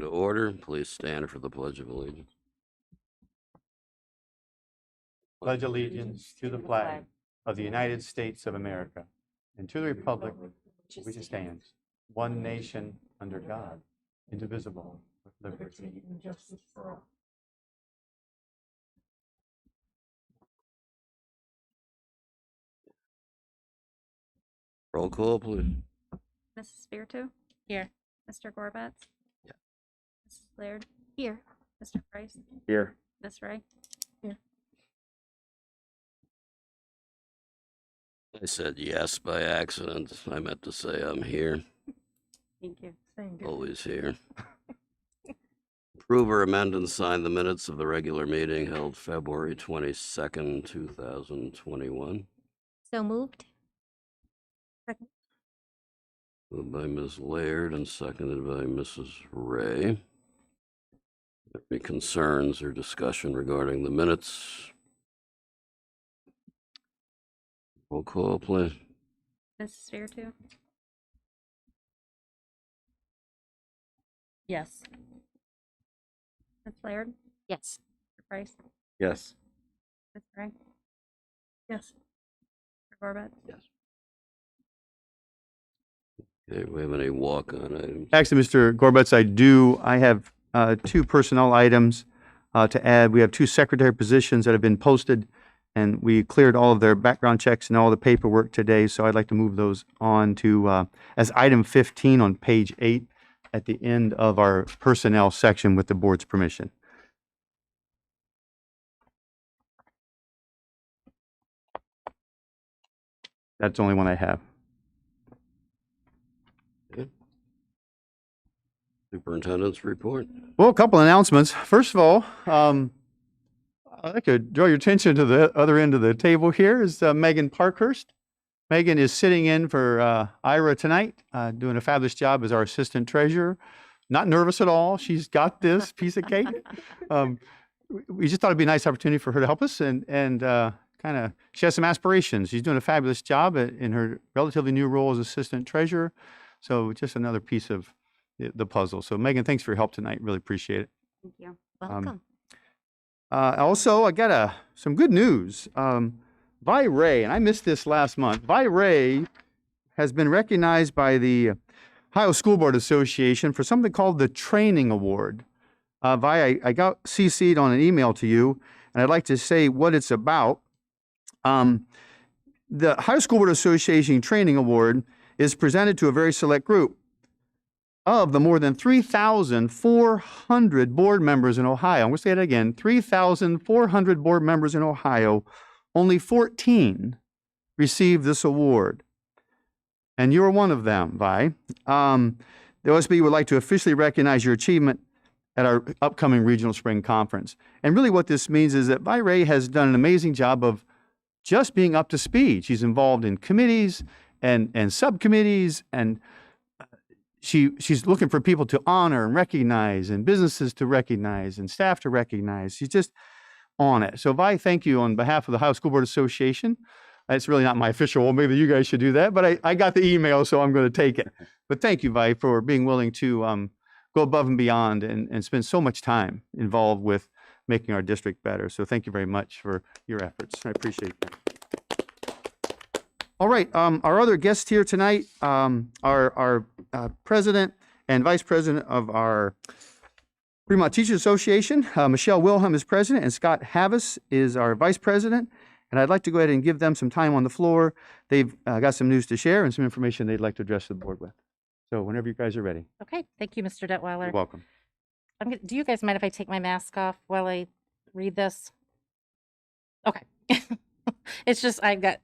order. Please stand for the Pledge of Allegiance. Pledge allegiance to the flag of the United States of America and to the republic which stands, one nation under God, indivisible, with liberty and justice for all. Roll call, please. Mrs. Spiritu? Here. Mr. Gorbetz? Yeah. Mrs. Laird? Here. Mr. Price? Here. Ms. Ray? I said yes by accident. I meant to say I'm here, Thank you. always here. Approve or amend and sign the minutes of the regular meeting held February 22nd, 2021. So moved. Moved by Ms. Laird and seconded by Mrs. Ray. Any concerns or discussion regarding the minutes? Roll call, please. Mrs. Spiritu? Yes. Ms. Laird? Yes. Mr. Price? Yes. Ms. Ray? Yes. Mr. Gorbetz? Yes. Okay, we have any walk-on items? Actually, Mr. Gorbetz, I have two personnel items to add. We have two secretary positions that have been posted, and we cleared all of their background checks and all the paperwork today, so I'd like to move those on to as item 15 on page 8 at the end of our personnel section with the board's permission. That's the only one I have. Superintendent's report. Well, a couple announcements. First of all, I'd like to draw your attention to the other end of the table here is Megan Parkhurst. Megan is sitting in for Ira tonight, doing a fabulous job as our assistant treasurer. Not nervous at all. She's got this piece of cake. We just thought it'd be a nice opportunity for her to help us and kind of, she has some aspirations. She's doing a fabulous job in her relatively new role as assistant treasurer. So just another piece of the puzzle. So Megan, thanks for your help tonight. Really appreciate it. Thank you. Welcome. Also, I got some good news. Vi Ray, and I missed this last month. Vi Ray has been recognized by the Ohio School Board Association for something called the Training Award. Vi, I got CC'd on an email to you, and I'd like to say what it's about. The Ohio School Board Association Training Award is presented to a very select group. Of the more than 3,400 board members in Ohio, I'm going to say it again, 3,400 board members in Ohio, only 14 received this award. And you're one of them, Vi. The OSB would like to officially recognize your achievement at our upcoming regional spring conference. And really what this means is that Vi Ray has done an amazing job of just being up to speed. She's involved in committees and subcommittees, and she's looking for people to honor and recognize, and businesses to recognize, and staff to recognize. She's just on it. So Vi, thank you on behalf of the Ohio School Board Association. It's really not my official, well, maybe you guys should do that, but I got the email, so I'm going to take it. But thank you, Vi, for being willing to go above and beyond and spend so much time involved with making our district better. So thank you very much for your efforts. I appreciate that. All right, our other guests here tonight are president and vice president of our Fremont Teachers Association. Michelle Wilhelm is president, and Scott Havas is our vice president. And I'd like to go ahead and give them some time on the floor. They've got some news to share and some information they'd like to address the board with. So whenever you guys are ready. Okay. Thank you, Mr. Detweiler. You're welcome. Do you guys mind if I take my mask off while I read this? Okay. It's just, okay.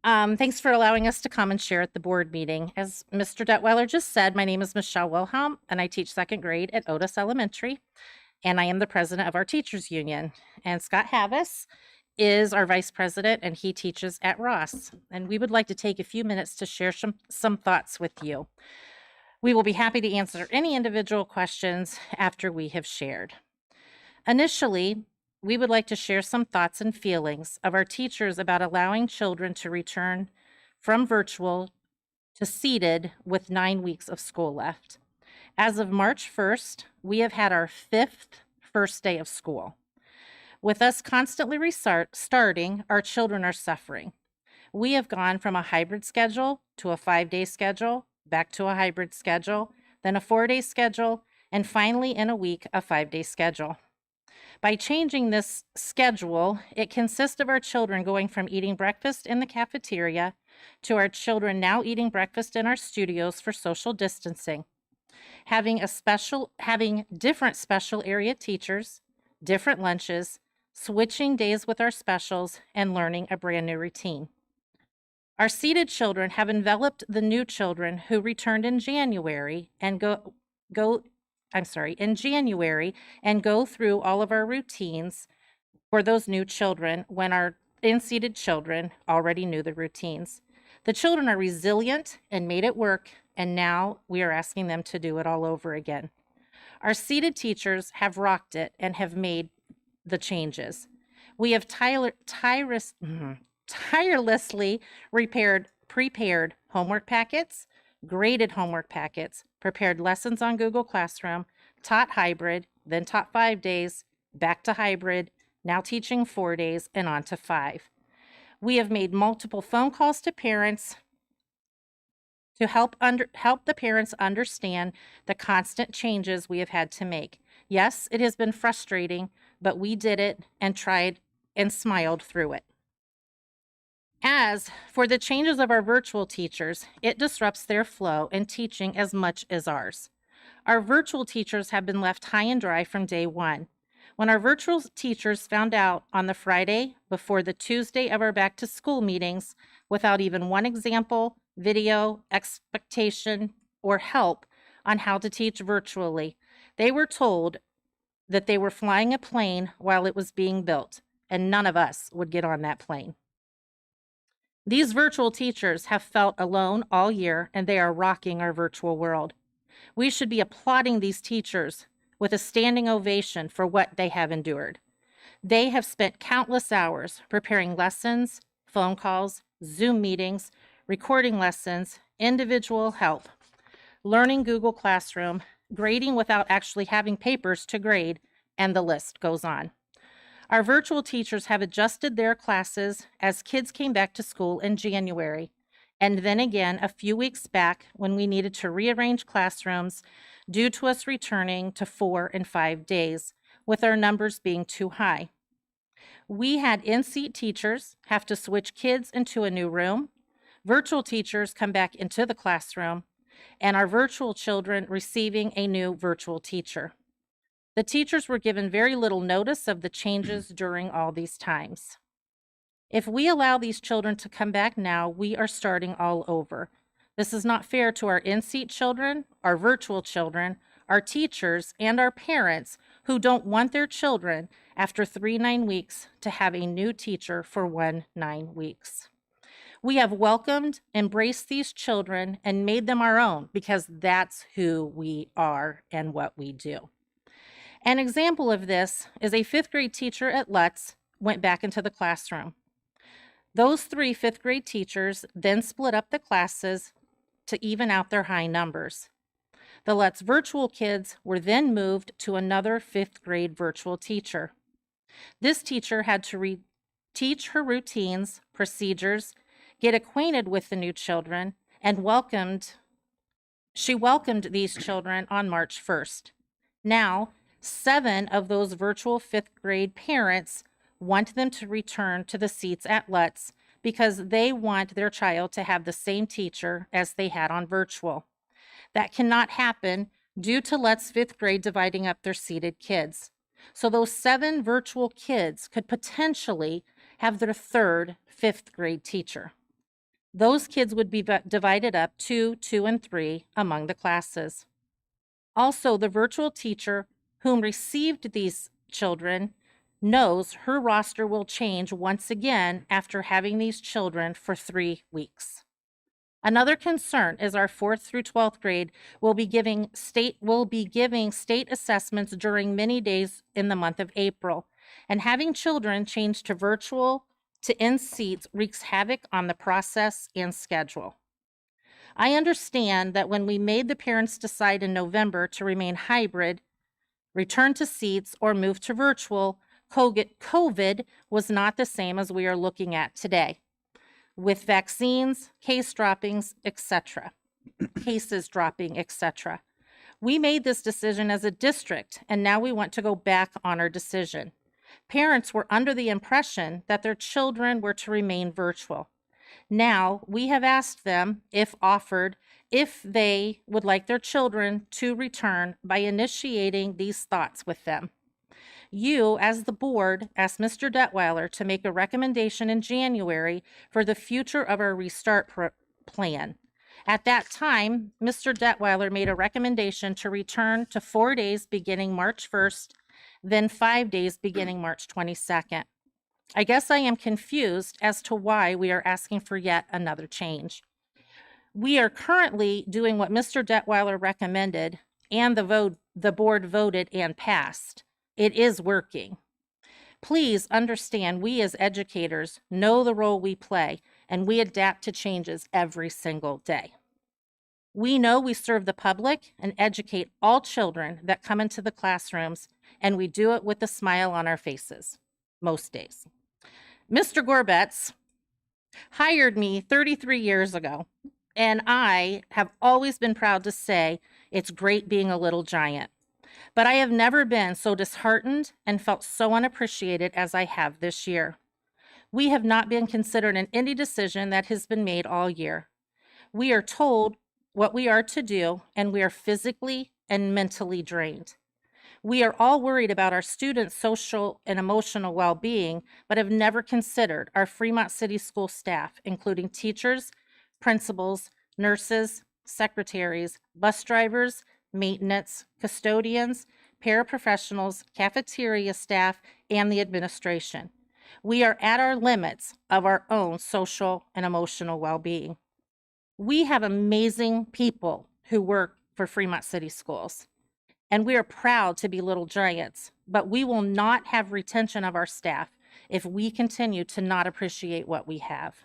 Thanks for allowing us to come and share at the board meeting. As Mr. Detweiler just said, my name is Michelle Wilhelm, and I teach second grade at Otis Elementary, and I am the president of our teachers union. And Scott Havas is our vice president, and he teaches at Ross. And we would like to take a few minutes to share some thoughts with you. We will be happy to answer any individual questions after we have shared. Initially, we would like to share some thoughts and feelings of our teachers about allowing children to return from virtual to seated with 9 weeks of school left. As of March 1st, we have had our 5th first day of school. With us constantly starting, our children are suffering. We have gone from a hybrid schedule to a 5-day schedule, back to a hybrid schedule, then a 4-day schedule, and finally in a week, a 5-day schedule. By changing this schedule, it consists of our children going from eating breakfast in the cafeteria to our children now eating breakfast in our studios for social distancing, having different special area teachers, different lunches, switching days with our specials, and learning a brand new routine. Our seated children have enveloped the new children who returned in January and go through all of our routines for those new children when our in-seated children already knew the routines. The children are resilient and made it work, and now we are asking them to do it all over again. Our seated teachers have rocked it and have made the changes. We have tirelessly prepared homework packets, graded homework packets, prepared lessons on Google Classroom, taught hybrid, then taught 5 days, back to hybrid, now teaching 4 days, and on to 5. We have made multiple phone calls to parents to help the parents understand the constant changes we have had to make. Yes, it has been frustrating, but we did it and tried and smiled through it. As for the changes of our virtual teachers, it disrupts their flow in teaching as much as ours. Our virtual teachers have been left high and dry from day one. When our virtual teachers found out on the Friday before the Tuesday of our back to school meetings, without even one example, video, expectation, or help on how to teach virtually, they were told that they were flying a plane while it was being built, and none of us would get on that plane. These virtual teachers have felt alone all year, and they are rocking our virtual world. We should be applauding these teachers with a standing ovation for what they have endured. They have spent countless hours preparing lessons, phone calls, Zoom meetings, recording lessons, individual help, learning Google Classroom, grading without actually having papers to grade, and the list goes on. Our virtual teachers have adjusted their classes as kids came back to school in January, and then again a few weeks back when we needed to rearrange classrooms due to us returning to 4 and 5 days, with our numbers being too high. We had in-seat teachers have to switch kids into a new room, virtual teachers come back into the classroom, and our virtual children receiving a new virtual teacher. The teachers were given very little notice of the changes during all these times. If we allow these children to come back now, we are starting all over. This is not fair to our in-seat children, our virtual children, our teachers, and our parents who don't want their children after 3 9 weeks to have a new teacher for 1 9 weeks. We have welcomed, embraced these children, and made them our own because that's who we are and what we do. An example of this is a 5th grade teacher at Lutz went back into the classroom. Those 3 5th grade teachers then split up the classes to even out their high numbers. The Lutz virtual kids were then moved to another 5th grade virtual teacher. This teacher had to teach her routines, procedures, get acquainted with the new children, and she welcomed these children on March 1st. Now, 7 of those virtual 5th grade parents want them to return to the seats at Lutz because they want their child to have the same teacher as they had on virtual. That cannot happen due to Lutz 5th grade dividing up their seated kids. So those 7 virtual kids could potentially have their 3rd 5th grade teacher. Those kids would be divided up 2, 2, and 3 among the classes. Also, the virtual teacher whom received these children knows her roster will change once again after having these children for 3 weeks. Another concern is our 4th through 12th grade will be giving state assessments during many days in the month of April, and having children change to virtual to in seats wreaks havoc on the process and schedule. I understand that when we made the parents decide in November to remain hybrid, return to seats, or move to virtual, COVID was not the same as we are looking at today, with vaccines, cases dropping, etc. We made this decision as a district, and now we want to go back on our decision. Parents were under the impression that their children were to remain virtual. Now, we have asked them, if offered, if they would like their children to return by initiating these thoughts with them. You, as the board, asked Mr. Detweiler to make a recommendation in January for the future of our restart plan. At that time, Mr. Detweiler made a recommendation to return to 4 days beginning March 1st, then 5 days beginning March 22nd. I guess I am confused as to why we are asking for yet another change. We are currently doing what Mr. Detweiler recommended and the board voted and passed. It is working. Please understand, we as educators know the role we play, and we adapt to changes every single day. We know we serve the public and educate all children that come into the classrooms, and we do it with a smile on our faces, most days. Mr. Gorbetz hired me 33 years ago, and I have always been proud to say it's great being a little giant. But I have never been so disheartened and felt so unappreciated as I have this year. We have not been considered in any decision that has been made all year. We are told what we are to do, and we are physically and mentally drained. We are all worried about our students' social and emotional well-being, but have never considered our Fremont City School staff, including teachers, principals, nurses, secretaries, bus drivers, maintenance, custodians, paraprofessionals, cafeteria staff, and the administration. We are at our limits of our own social and emotional well-being. We have amazing people who work for Fremont City Schools, and we are proud to be little giants, but we will not have retention of our staff if we continue to not appreciate what we have.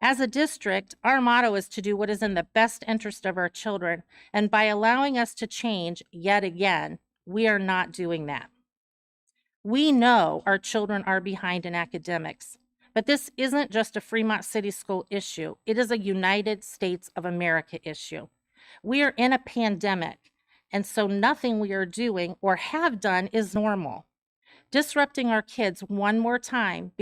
As a district, our motto is to do what is in the best interest of our children, and by allowing us to change yet again, we are not doing that. We know our children are behind in academics, but this isn't just a Fremont City School issue. It is a United States of America issue. We are in a pandemic, and so nothing we are doing or have done is normal. Disrupting our kids one more time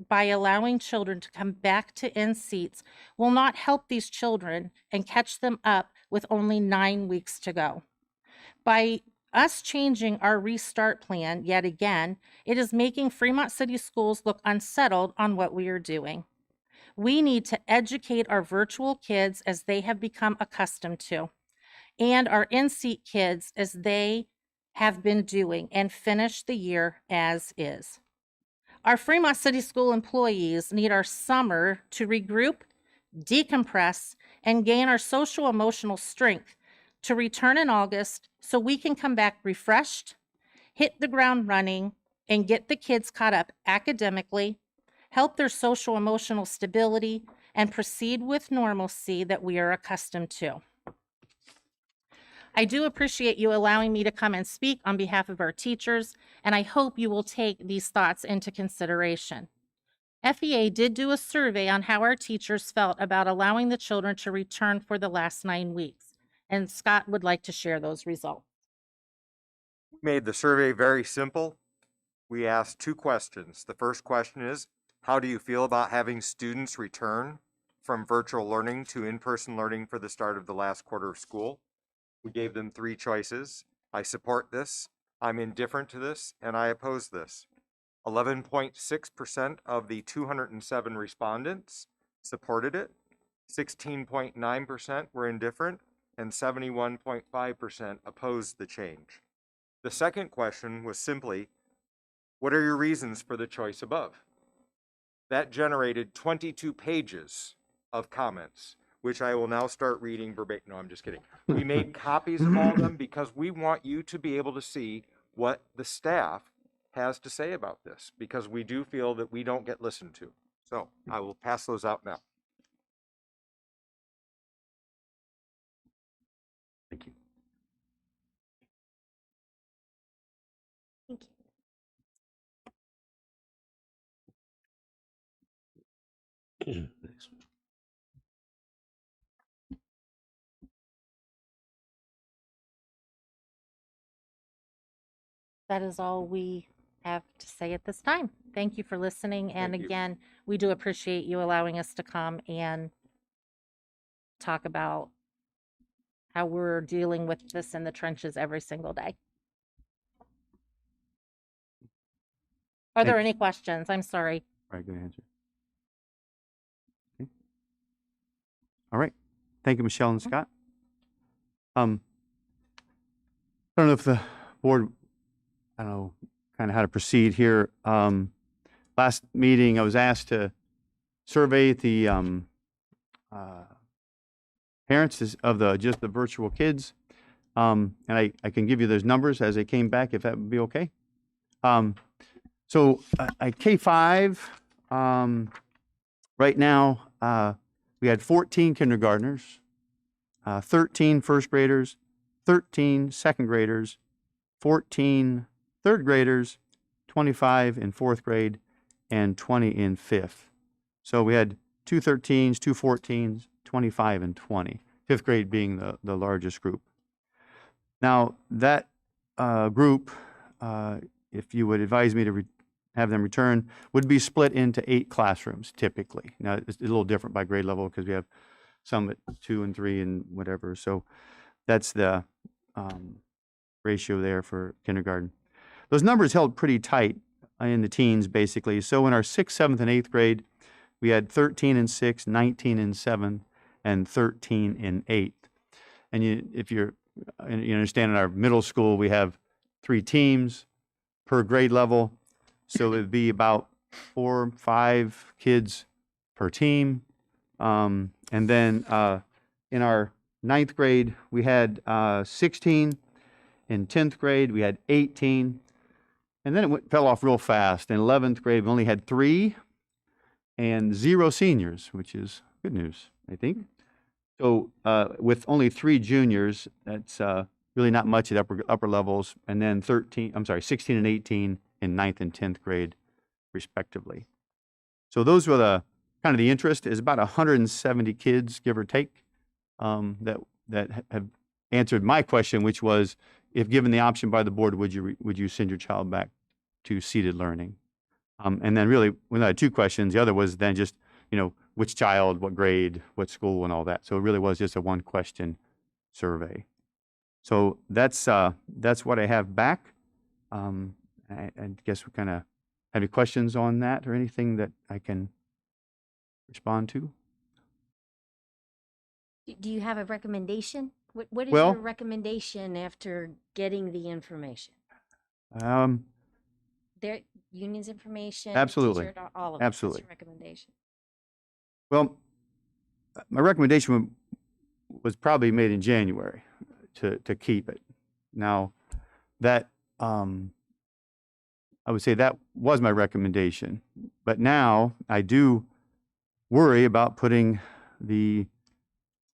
by allowing children to come back to in seats will not help these children and catch them up with only 9 weeks to go. By us changing our restart plan yet again, it is making Fremont City Schools look unsettled on what we are doing. We need to educate our virtual kids as they have become accustomed to, and our in-seat kids as they have been doing, and finish the year as is. Our Fremont City School employees need our summer to regroup, decompress, and gain our social emotional strength to return in August so we can come back refreshed, hit the ground running, and get the kids caught up academically, help their social emotional stability, and proceed with normalcy that we are accustomed to. I do appreciate you allowing me to come and speak on behalf of our teachers, and I hope you will take these thoughts into consideration. FEA did do a survey on how our teachers felt about allowing the children to return for the last 9 weeks, and Scott would like to share those results. We made the survey very simple. We asked 2 questions. The first question is, how do you feel about having students return from virtual learning to in-person learning for the start of the last quarter of school? We gave them 3 choices. I support this, I'm indifferent to this, and I oppose this. 11.6% of the 207 respondents supported it, 16.9% were indifferent, and 71.5% opposed the change. The second question was simply, what are your reasons for the choice above? That generated 22 pages of comments, which I will now start reading verbatim. No, I'm just kidding. We made copies of all of them because we want you to be able to see what the staff has to say about this, because we do feel that we don't get listened to. So I will pass those out now. Thank you. Thanks. That is all we have to say at this time. Thank you for listening. And Thank you. again, we do appreciate you allowing us to come and talk about how we're dealing with this in the trenches every single day. Are there Thanks. any questions? I'm sorry. All right, good answer. Okay. All right. Thank you, Michelle and Scott. I don't know if the board, I don't know, kind of how to proceed here. Last meeting, I was asked to survey the parents of just the virtual kids. And I can give you those numbers as they came back, if that would be okay. So at K-5, right now, we had 14 kindergartners, 13 first graders, 13 second graders, 14 third graders, 25 in fourth grade, and 20 in fifth. So we had 2 13s, 2 14s, 25 and 20, fifth grade being the largest group. Now, that group, if you would advise me to have them return, would be split into 8 classrooms typically. Now, it's a little different by grade level because we have some at 2 and 3 and whatever. So that's the ratio there for kindergarten. Those numbers held pretty tight in the teens, basically. So in our 6th, 7th, and 8th grade, we had 13 in 6th, 19 in 7th, and 13 in 8th. And you understand in our middle school, we have 3 teams per grade level. So it would be about 4 or 5 kids per team. And then in our 9th grade, we had 16. In 10th grade, we had 18. And then it fell off real fast. In 11th grade, we only had 3 and 0 seniors, which is good news, I think. So with only 3 juniors, that's really not much at upper levels. And then 16 and 18 in 9th and 10th grade, respectively. So those were the kind of the interest. Is about 170 kids, give or take, that have answered my question, which was, if given the option by the board, would you send your child back to seated learning? And then really, we had 2 questions. The other was then just, which child, what grade, what school, and all that. So it really was just a 1-question survey. So that's what I have back. I guess we kind of have any questions on that or anything that I can respond to? Do you have a recommendation? What is Well- your recommendation after getting the information? Their union's information? Absolutely. Teacher, all of it. Absolutely. What's your recommendation? Well, my recommendation was probably made in January to keep it. Now, that I would say that was my recommendation. But now I do worry about putting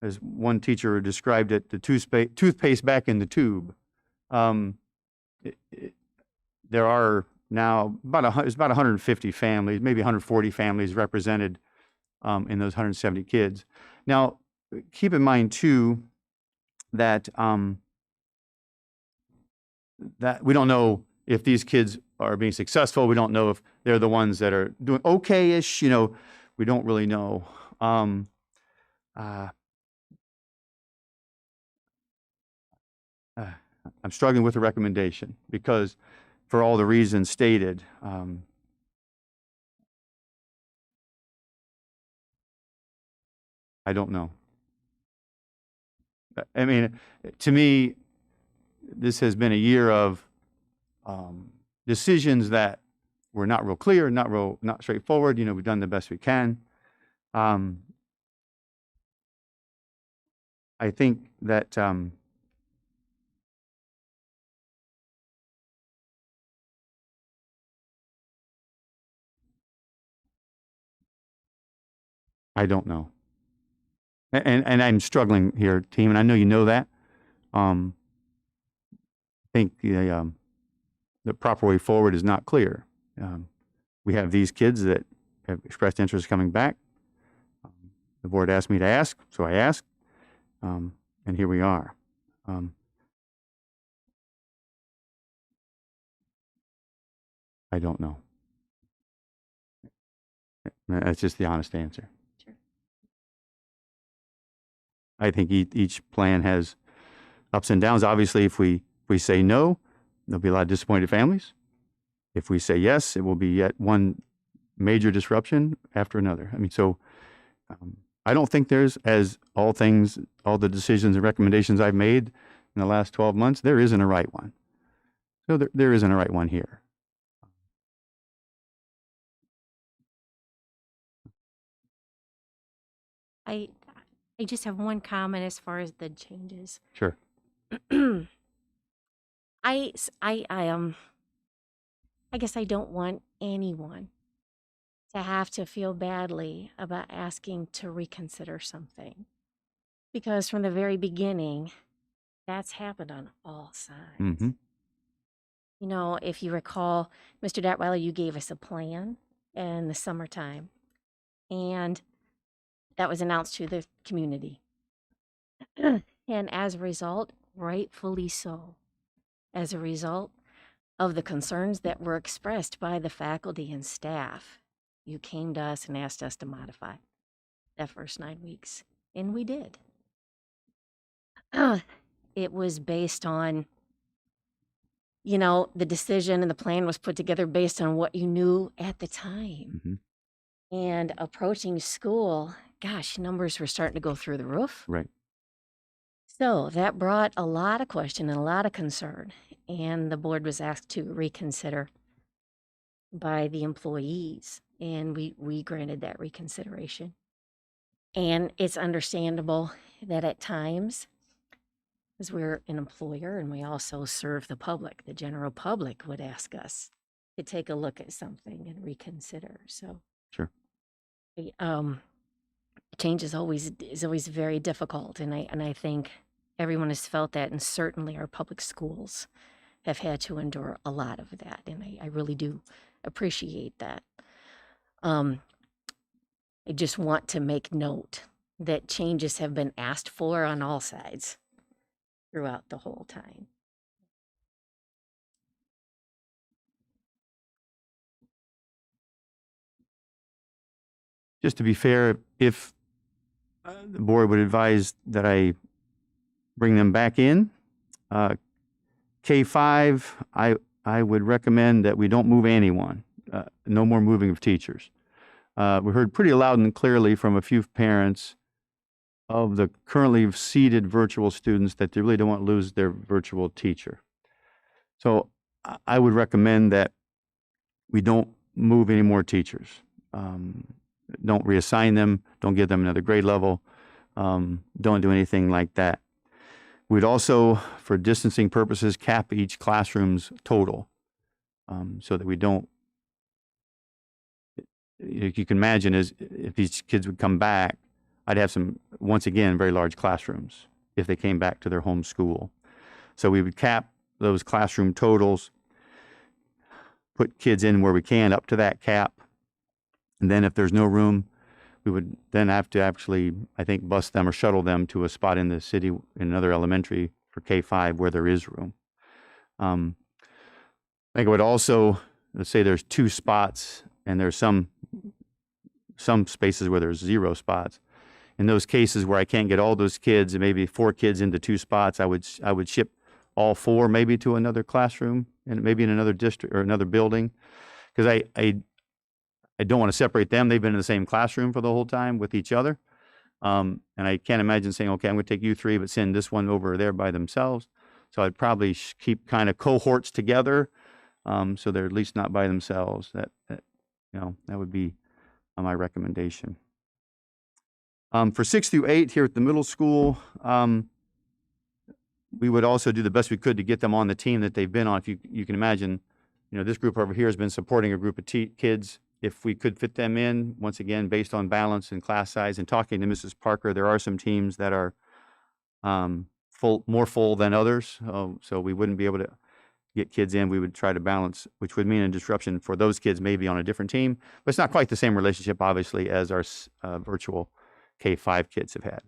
as one teacher described it, the toothpaste back in the tube. There are now it's about 150 families, maybe 140 families represented in those 170 kids. Now, keep in mind too that that we don't know if these kids are being successful. We don't know if they're the ones that are doing okay-ish. We don't really know. I'm struggling with the recommendation because, for all the reasons stated, I don't know. I mean, to me, this has been a year of decisions that were not real clear, not straightforward. We've done the best we can. I think that I don't know. And I'm struggling here, team, and I know you know that. I think the proper way forward is not clear. We have these kids that have expressed interest in coming back. The board asked me to ask, so I asked, and here we are. I don't know. That's just the honest answer. Sure. I think each plan has ups and downs. Obviously, if we say no, there'll be a lot of disappointed families. If we say yes, it will be yet one major disruption after another. I mean, so I don't think there's, as all the decisions and recommendations I've made in the last 12 months, there isn't a right one. So there isn't a right one here. I just have one comment as far as the changes. Sure. I guess I don't want anyone to have to feel badly about asking to reconsider something. Because from the very beginning, that's happened on all sides. Mm-hmm. You know, if you recall, Mr. Datweiler, you gave us a plan in the summertime, and that was announced to the community. And as a result, rightfully so, as a result of the concerns that were expressed by the faculty and staff, you came to us and asked us to modify that first 9 weeks, and we did. It was based on, you know, the decision and the plan was put together based on what you knew at the time. Mm-hmm. And approaching school, gosh, numbers were starting to go through the roof. Right. So that brought a lot of question and a lot of concern. And the board was asked to reconsider by the employees. And we granted that reconsideration. And it's understandable that at times, because we're an employer and we also serve the public, the general public would ask us to take a look at something and reconsider. So Sure. Change is always very difficult, and I think everyone has felt that, and certainly our public schools have had to endure a lot of that, and I really do appreciate that. I just want to make note that changes have been asked for on all sides throughout the whole time. Just to be fair, if the board would advise that I bring them back in, K5, I would recommend that we don't move anyone. No more moving of teachers. We heard pretty loud and clearly from a few parents of the currently seated virtual students that they really don't want to lose their virtual teacher. So I would recommend that we don't move any more teachers. Don't reassign them. Don't give them another grade level. Don't do anything like that. We'd also, for distancing purposes, cap each classroom's total so that we don't. You can imagine if these kids would come back, I'd have some, once again, very large classrooms if they came back to their home school. So we would cap those classroom totals, put kids in where we can up to that cap. And then if there's no room, we would then have to actually, I think, bus them or shuttle them to a spot in the city in another elementary for K5 where there is room. I think it would also, let's say there's 2 spots and there's some spaces where there's 0 spots. In those cases where I can't get all those kids and maybe 4 kids into 2 spots, I would ship all 4 maybe to another classroom and maybe in another district or another building, because I don't want to separate them. They've been in the same classroom for the whole time with each other. And I can't imagine saying, okay, I'm going to take you 3, but send this one over there by themselves. So I'd probably keep kind of cohorts together so they're at least not by themselves. That would be my recommendation. For 6 through 8 here at the middle school, we would also do the best we could to get them on the team that they've been on. If you can imagine, this group over here has been supporting a group of kids. If we could fit them in, once again, based on balance and class size, and talking to Mrs. Parker, there are some teams that are more full than others. So we wouldn't be able to get kids in, we would try to balance, which would mean a disruption for those kids maybe on a different team. But it's not quite the same relationship, obviously, as our virtual K-5 kids have had.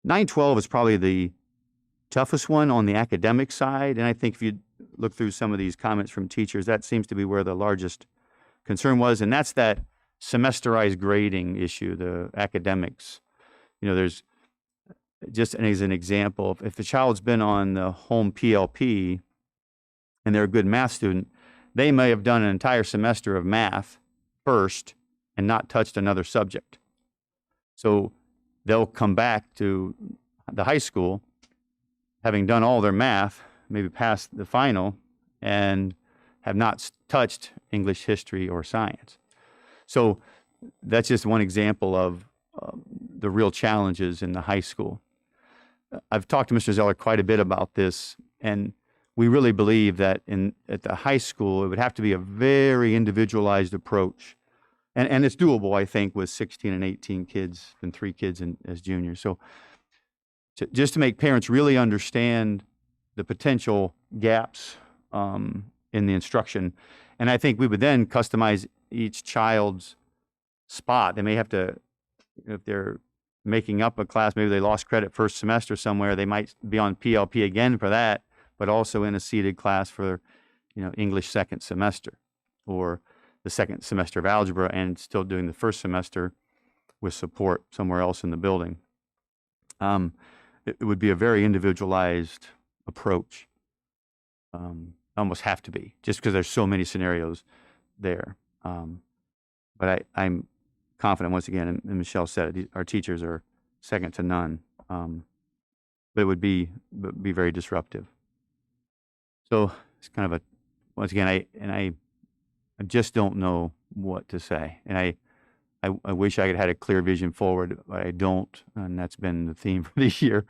9-12 is probably the toughest one on the academic side. And I think if you look through some of these comments from teachers, that seems to be where the largest concern was. And that's that semesterized grading issue, the academics. There's just as an example, if the child's been on the home PLP and they're a good math student, they may have done an entire semester of math first and not touched another subject. So they'll come back to the high school having done all their math, maybe passed the final, and have not touched English, history, or science. So that's just one example of the real challenges in the high school. I've talked to Mr. Zeller quite a bit about this, and we really believe that at the high school, it would have to be a very individualized approach. And it's doable, I think, with 16 and 18 kids and 3 kids as juniors. So just to make parents really understand the potential gaps in the instruction. And I think we would then customize each child's spot. They may have to, if they're making up a class, maybe they lost credit first semester somewhere, they might be on PLP again for that, but also in a seated class for, English second semester, or the second semester of algebra, and still doing the first semester with support somewhere else in the building. It would be a very individualized approach. Almost have to be, just because there's so many scenarios there. But I'm confident, once again, and Michelle said it, our teachers are second to none. But it would be very disruptive. So it's kind of once again, I just don't know what to say. And I wish I could have had a clear vision forward, but I don't, and that's been the theme for this year.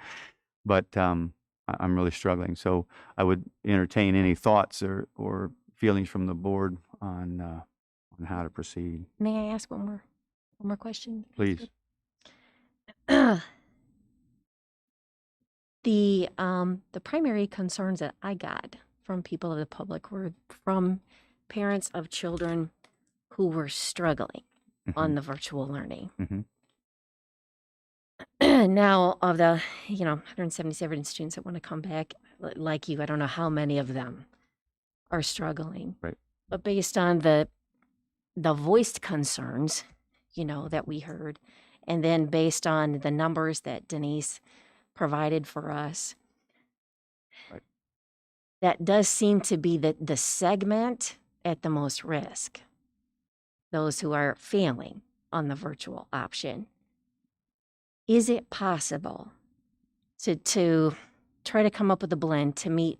But I'm really struggling. So I would entertain any thoughts or feelings from the board on how to proceed. May I ask one more question? Please. The primary concerns that I got from people of the public were from parents of children who were struggling on the virtual learning. Now, of the 177 students that want to come back, like you, I don't know how many of them are struggling. Right. But based on the voiced concerns, that we heard, and then based on the numbers that Denise provided for us, right, that does seem to be the segment at the most risk, those who are failing on the virtual option. Is it possible to try to come up with a blend to meet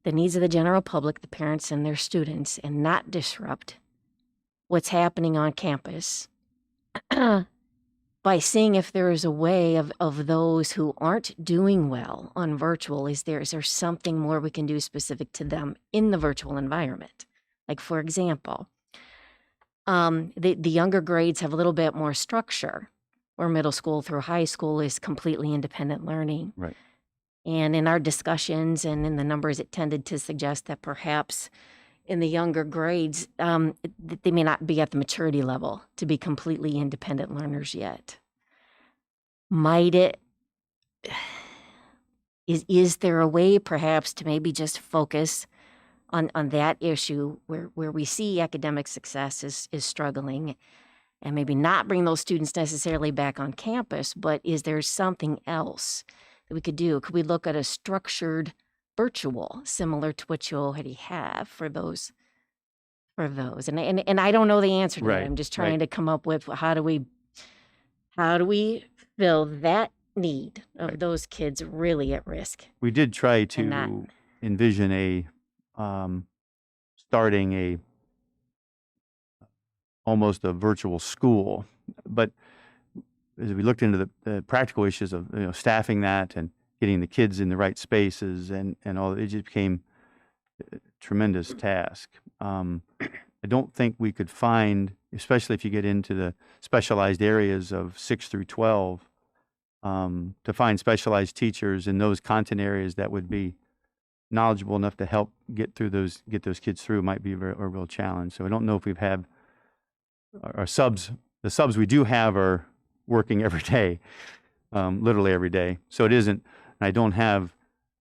the needs of the general public, the parents and their students, and not disrupt what's happening on campus by seeing if there is a way of those who aren't doing well on virtual, is there something more we can do specific to them in the virtual environment? Like, for example, the younger grades have a little bit more structure, where middle school through high school is completely independent learning. Right. And in our discussions and in the numbers, it tended to suggest that perhaps in the younger grades, they may not be at the maturity level to be completely independent learners yet. Is there a way perhaps to maybe just focus on that issue where we see academic success is struggling, and maybe not bring those students necessarily back on campus, but is there something else that we could do? Could we look at a structured virtual similar to what you already have for those? And I don't know the answer to that. Right, I'm just trying right. to come up with how do we fill that need of Right. those kids really at risk? We did try And not- to envision starting almost a virtual school, but as we looked into the practical issues of staffing that and getting the kids in the right spaces and all, it just became a tremendous task. I don't think we could find, especially if you get into the specialized areas of 6 through 12, to find specialized teachers in those content areas that would be knowledgeable enough to help get those kids through might be a real challenge. So I don't know if we've had our subs. The subs we do have are working every day, literally every day. So it isn't. I don't have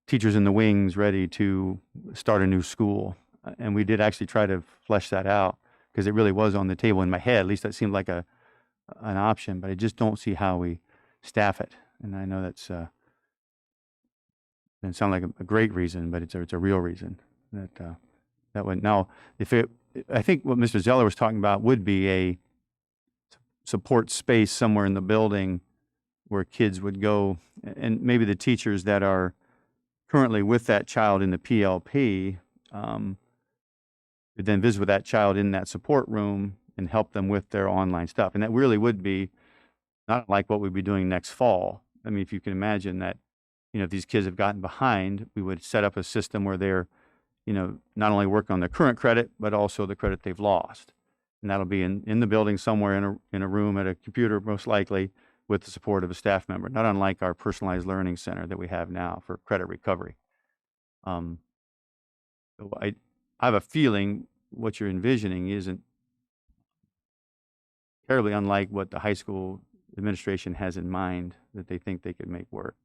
teachers in the wings ready to start a new school. And we did actually try to flesh that out because it really was on the table in my head. At least that seemed like an option, but I just don't see how we staff it. And I know that's doesn't sound like a great reason, but it's a real reason that would. Now, I think what Mr. Zeller was talking about would be a support space somewhere in the building where kids would go, and maybe the teachers that are currently with that child in the PLP would then visit with that child in that support room and help them with their online stuff. And that really would be not like what we'd be doing next fall. I mean, if you can imagine that, if these kids have gotten behind, we would set up a system where they're, not only working on their current credit, but also the credit they've lost. And that'll be in the building somewhere in a room at a computer, most likely, with the support of a staff member, not unlike our personalized learning center that we have now for credit recovery. So I have a feeling what you're envisioning isn't terribly unlike what the high school administration has in mind that they think they could make work.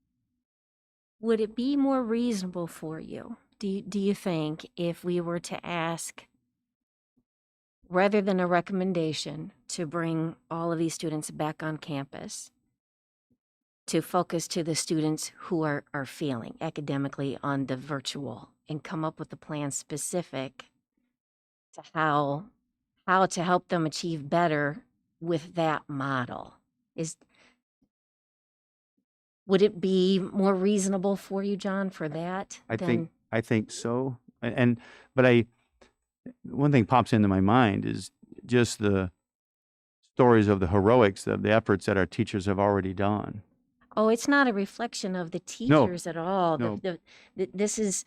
Would it be more reasonable for you, do you think, if we were to ask, rather than a recommendation, to bring all of these students back on campus, to focus to the students who are failing academically on the virtual and come up with a plan specific to how to help them achieve better with that model? Would it be more reasonable for you, John, for that? I think so. But one thing pops into my mind is just the stories of the heroics of the efforts that our teachers have already done. Oh, it's not a reflection of the teachers at all. No. This is,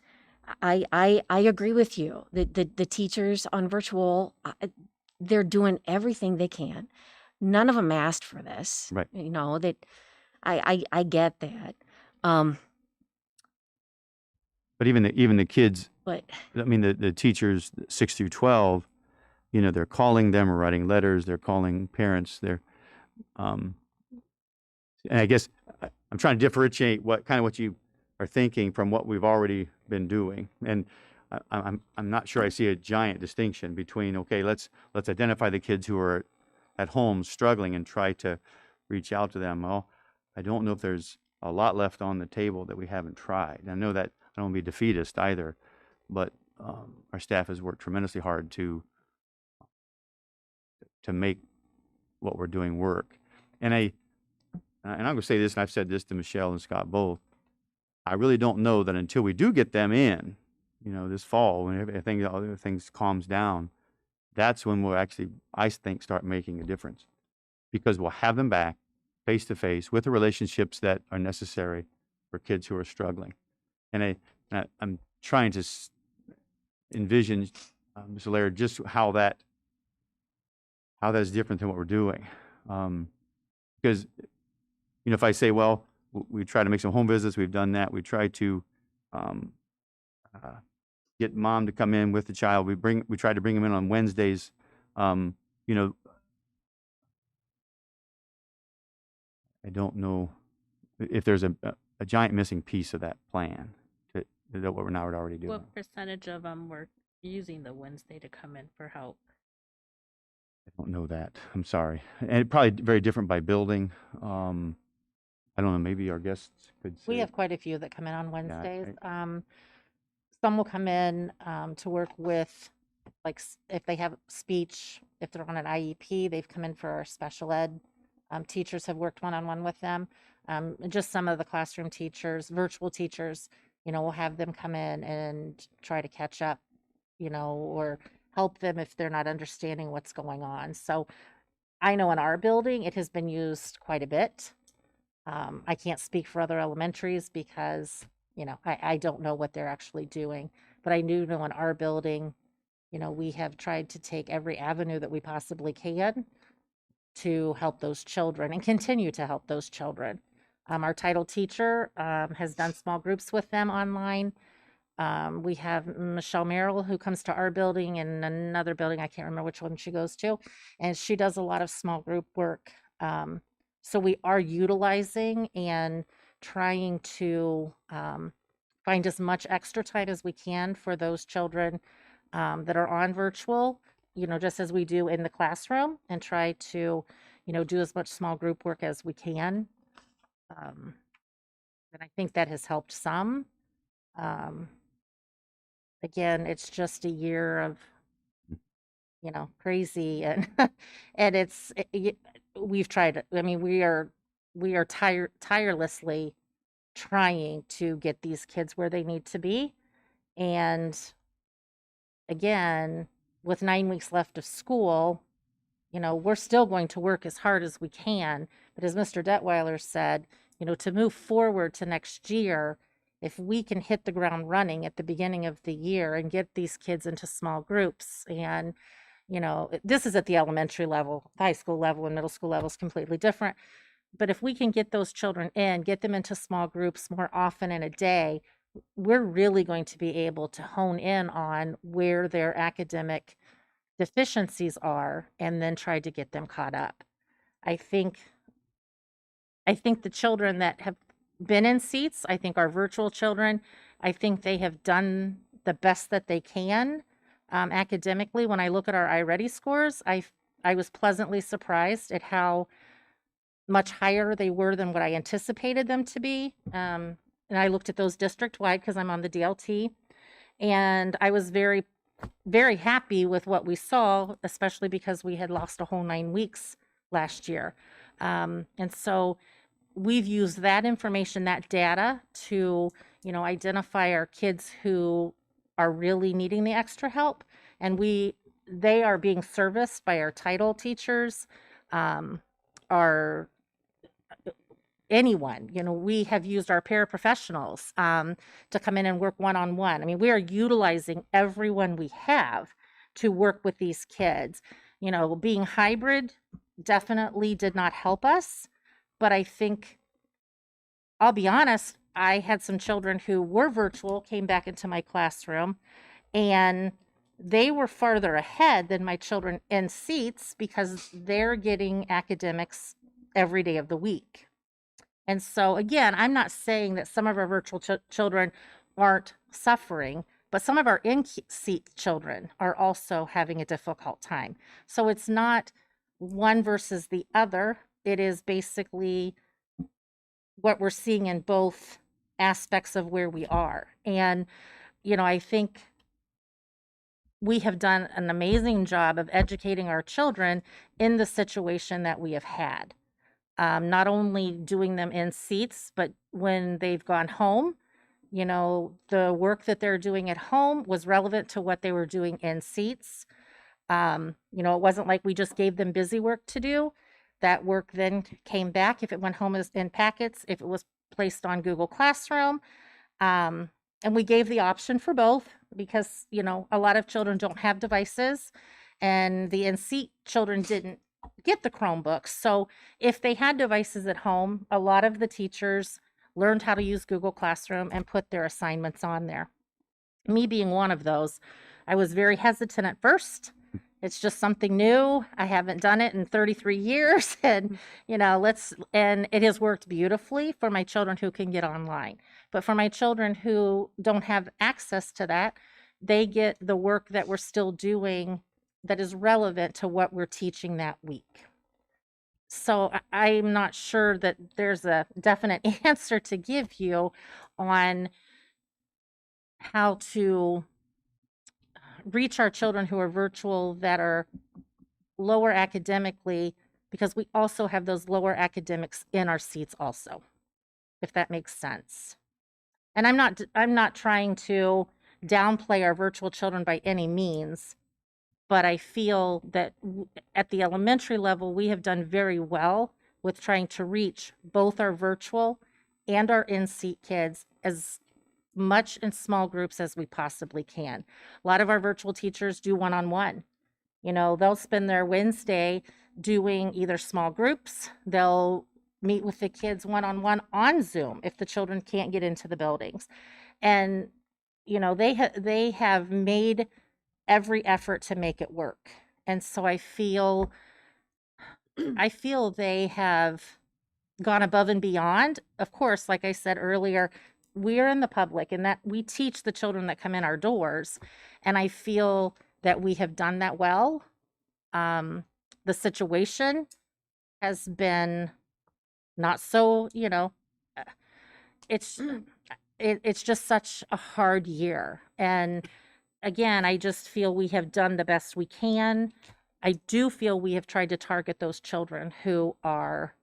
I agree with you. The teachers on virtual, they're doing everything they can. None of them asked for this. Right. That I get that. But even the kids, But I mean, the teachers 6 through 12, they're calling them or writing letters. They're calling parents. And I guess I'm trying to differentiate what you are thinking from what we've already been doing. And I'm not sure I see a giant distinction between, okay, let's identify the kids who are at home struggling and try to reach out to them. Well, I don't know if there's a lot left on the table that we haven't tried. I know that I don't want to be defeatist either, but our staff has worked tremendously hard to make what we're doing work. And I'm going to say this, and I've said this to Michelle and Scott both. I really don't know that until we do get them in, this fall, when everything, other things calms down, that's when we'll actually, I think, start making a difference, because we'll have them back face to face with the relationships that are necessary for kids who are struggling. And I'm trying to envision, Mr. Laird, just how that is different than what we're doing. Because, if I say, well, we try to make some home visits, we've done that. We try to get mom to come in with the child. We try to bring them in on Wednesdays. I don't know if there's a giant missing piece of that plan that what we're now already doing. What percentage of them were using the Wednesday to come in for help? I don't know that. I'm sorry. And it probably very different by building. I don't know. Maybe our guests could say. We have quite a few that come in on Yeah, Wednesdays. Some will come in to work with, like, if they have speech, if they're on an IEP, they've come in for our special ed. Teachers have worked one-on-one with them. Just some of the classroom teachers, virtual teachers, we'll have them come in and try to catch up, or help them if they're not understanding what's going on. So I know in our building, it has been used quite a bit. I can't speak for other elementaries because, I don't know what they're actually doing, but I do know in our building, we have tried to take every avenue that we possibly can to help those children and continue to help those children. Our title teacher has done small groups with them online. We have Michelle Merrill, who comes to our building, and another building, I can't remember which one she goes to, and she does a lot of small group work. So we are utilizing and trying to find as much extra time as we can for those children that are on virtual, just as we do in the classroom, and try to, do as much small group work as we can. And I think that has helped some. Again, it's just a year of, crazy, and and we've tried. I mean, we are tirelessly trying to get these kids where they need to be, and again, with 9 weeks left of school, we're still going to work as hard as we can. But as Mr. Detweiler said, to move forward to next year, if we can hit the ground running at the beginning of the year and get these kids into small groups, and, this is at the elementary level, the high school level and middle school level is completely different. But if we can get those children in, get them into small groups more often in a day, we're really going to be able to hone in on where their academic deficiencies are and then try to get them caught up. I think the children that have been in seats, I think our virtual children, I think they have done the best that they can academically. When I look at our iReady scores, I was pleasantly surprised at how much higher they were than what I anticipated them to be. And I looked at those district-wide because I'm on the DLT, and I was very, very happy with what we saw, especially because we had lost a whole 9 weeks last year. And so we've used that information, that data, to, identify our kids who are really needing the extra help. And they are being serviced by our title teachers, anyone. We have used our paraprofessionals to come in and work one-on-one. I mean, we are utilizing everyone we have to work with these kids. Being hybrid definitely did not help us, but I think, I'll be honest, I had some children who were virtual, came back into my classroom, and they were farther ahead than my children in seats because they're getting academics every day of the week. And so, again, I'm not saying that some of our virtual children aren't suffering, but some of our in-seat children are also having a difficult time. So it's not one versus the other. It is basically what we're seeing in both aspects of where we are. And, I think we have done an amazing job of educating our children in the situation that we have had. Not only doing them in seats, but when they've gone home, the work that they're doing at home was relevant to what they were doing in seats. It wasn't like we just gave them busy work to do. That work then came back if it went home as in packets, if it was placed on Google Classroom. And we gave the option for both because, a lot of children don't have devices, and the in-seat children didn't get the Chromebooks. So if they had devices at home, a lot of the teachers learned how to use Google Classroom and put their assignments on there. Me being one of those, I was very hesitant at first. It's just something new. I haven't done it in 33 years, and and it has worked beautifully for my children who can get online. But for my children who don't have access to that, they get the work that we're still doing that is relevant to what we're teaching that week. So I'm not sure that there's a definite answer to give you on how to reach our children who are virtual that are lower academically, because we also have those lower academics in our seats also, if that makes sense. And I'm not trying to downplay our virtual children by any means, but I feel that at the elementary level, we have done very well with trying to reach both our virtual and our in-seat kids as much in small groups as we possibly can. A lot of our virtual teachers do one-on-one. They'll spend their Wednesday doing either small groups, they'll meet with the kids one-on-one on Zoom if the children can't get into the buildings. And, they have made every effort to make it work. And so I feel they have gone above and beyond. Of course, like I said earlier, we're in the public and that we teach the children that come in our doors. And I feel that we have done that well. The situation has been not so, uh, it's it's just such a hard year. And again, I just feel we have done the best we can. I do feel we have tried to target those children who are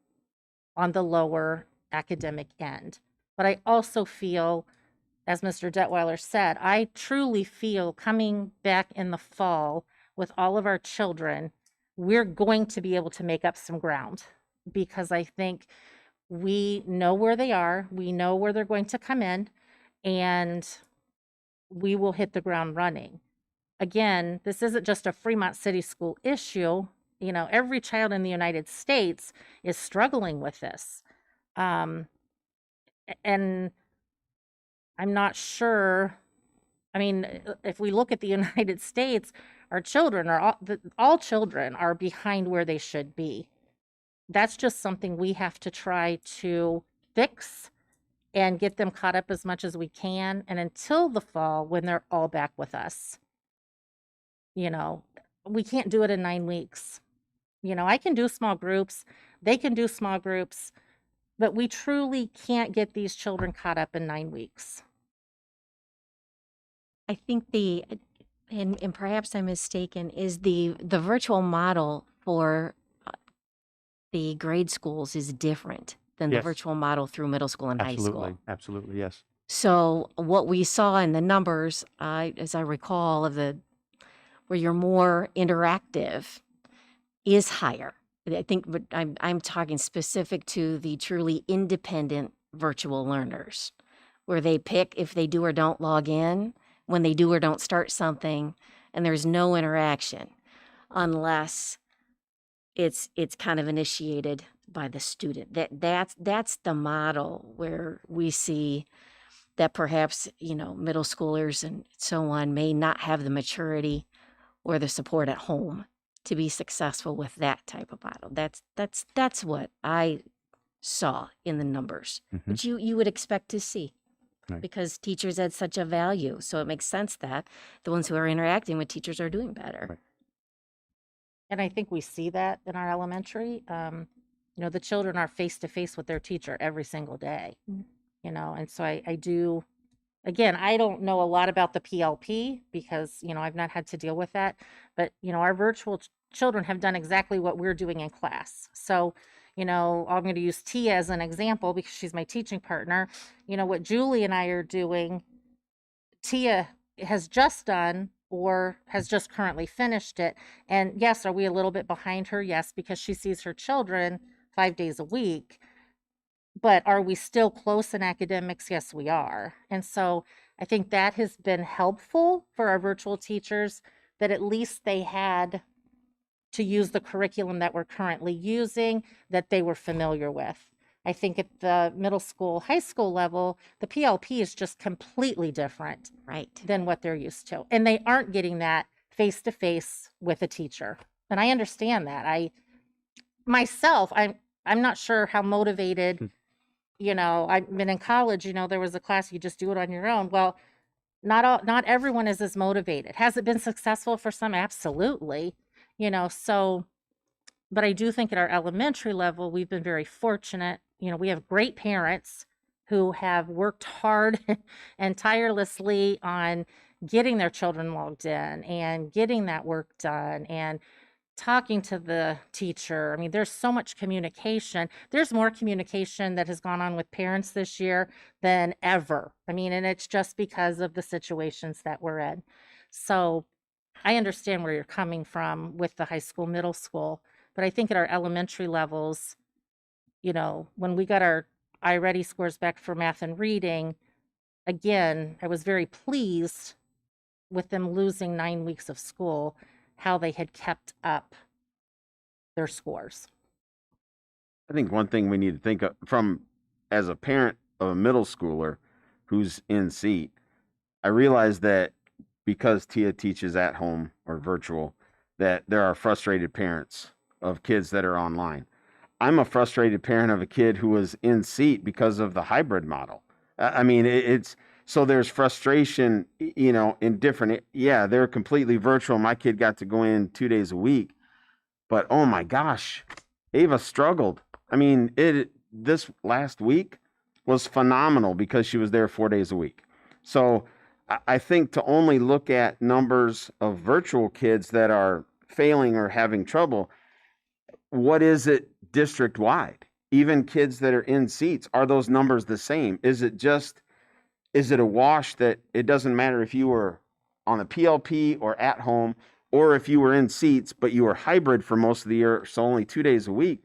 on the lower academic end. But I also feel, as Mr. Detweiler said, I truly feel coming back in the fall with all of our children, we're going to be able to make up some ground because I think we know where they are, we know where they're going to come in, and we will hit the ground running. Again, this isn't just a Fremont City School issue. Every child in the United States is struggling with this. Um, and I'm not sure. I mean, if we look at the United States, our children are all children are behind where they should be. That's just something we have to try to fix and get them caught up as much as we can. And until the fall, when they're all back with us, we can't do it in 9 weeks. I can do small groups, they can do small groups, but we truly can't get these children caught up in 9 weeks. I think and perhaps I'm mistaken, is the virtual model for the grade schools is different than the Yes. virtual model through middle school and high school. Absolutely, yes. So what we saw in the numbers, as I recall, where you're more interactive, is higher. I think, but I'm talking specific to the truly independent virtual learners, where they pick if they do or don't log in, when they do or don't start something, and there's no interaction unless it's kind of initiated by the student. That's the model where we see that perhaps middle schoolers and so on may not have the maturity or the support at home to be successful with that type of model. That's what I saw in the numbers, Mhm. which you would expect to see. Right. Because teachers add such a value. So it makes sense that the ones who are interacting with teachers are doing better. Right. And I think we see that in our elementary. The children are face to face with their teacher every single day, and so I do, again, I don't know a lot about the PLP because, I've not had to deal with that, but, our virtual children have done exactly what we're doing in class. So, I'm going to use Tia as an example because she's my teaching partner. What Julie and I are doing, Tia has just done or has just currently finished it. And yes, are we a little bit behind her? Yes, because she sees her children 5 days a week. But are we still close in academics? Yes, we are. And so I think that has been helpful for our virtual teachers that at least they had to use the curriculum that we're currently using that they were familiar with. I think at the middle school, high school level, the PLP is just completely different Right. than what they're used to. And they aren't getting that face to face with a teacher. And I understand that. I'm not sure how motivated, I've been in college, there was a class you just do it on your own. Well, not everyone is as motivated. Has it been successful for some? Absolutely. So, but I do think at our elementary level, we've been very fortunate. We have great parents who have worked hard and tirelessly on getting their children logged in and getting that work done and talking to the teacher. I mean, there's so much communication. There's more communication that has gone on with parents this year than ever. I mean, and it's just because of the situations that we're in. So I understand where you're coming from with the high school, middle school, but I think at our elementary levels, when we got our iReady scores back for math and reading, again, I was very pleased with them losing 9 weeks of school, how they had kept up their scores. I think one thing we need to think of from as a parent of a middle schooler who's in seat, I realize that because Tia teaches at home or virtual, that there are frustrated parents of kids that are online. I'm a frustrated parent of a kid who was in seat because of the hybrid model. I mean, it's so there's frustration, in different. Yeah, they're completely virtual. My kid got to go in 2 days a week, but oh my gosh, Ava struggled. I mean, it this last week was phenomenal because she was there 4 days a week. So I think to only look at numbers of virtual kids that are failing or having trouble, what is it district wide? Even kids that are in seats, are those numbers the same? Is it a wash that it doesn't matter if you were on the PLP or at home, or if you were in seats, but you were hybrid for most of the year, so only 2 days a week?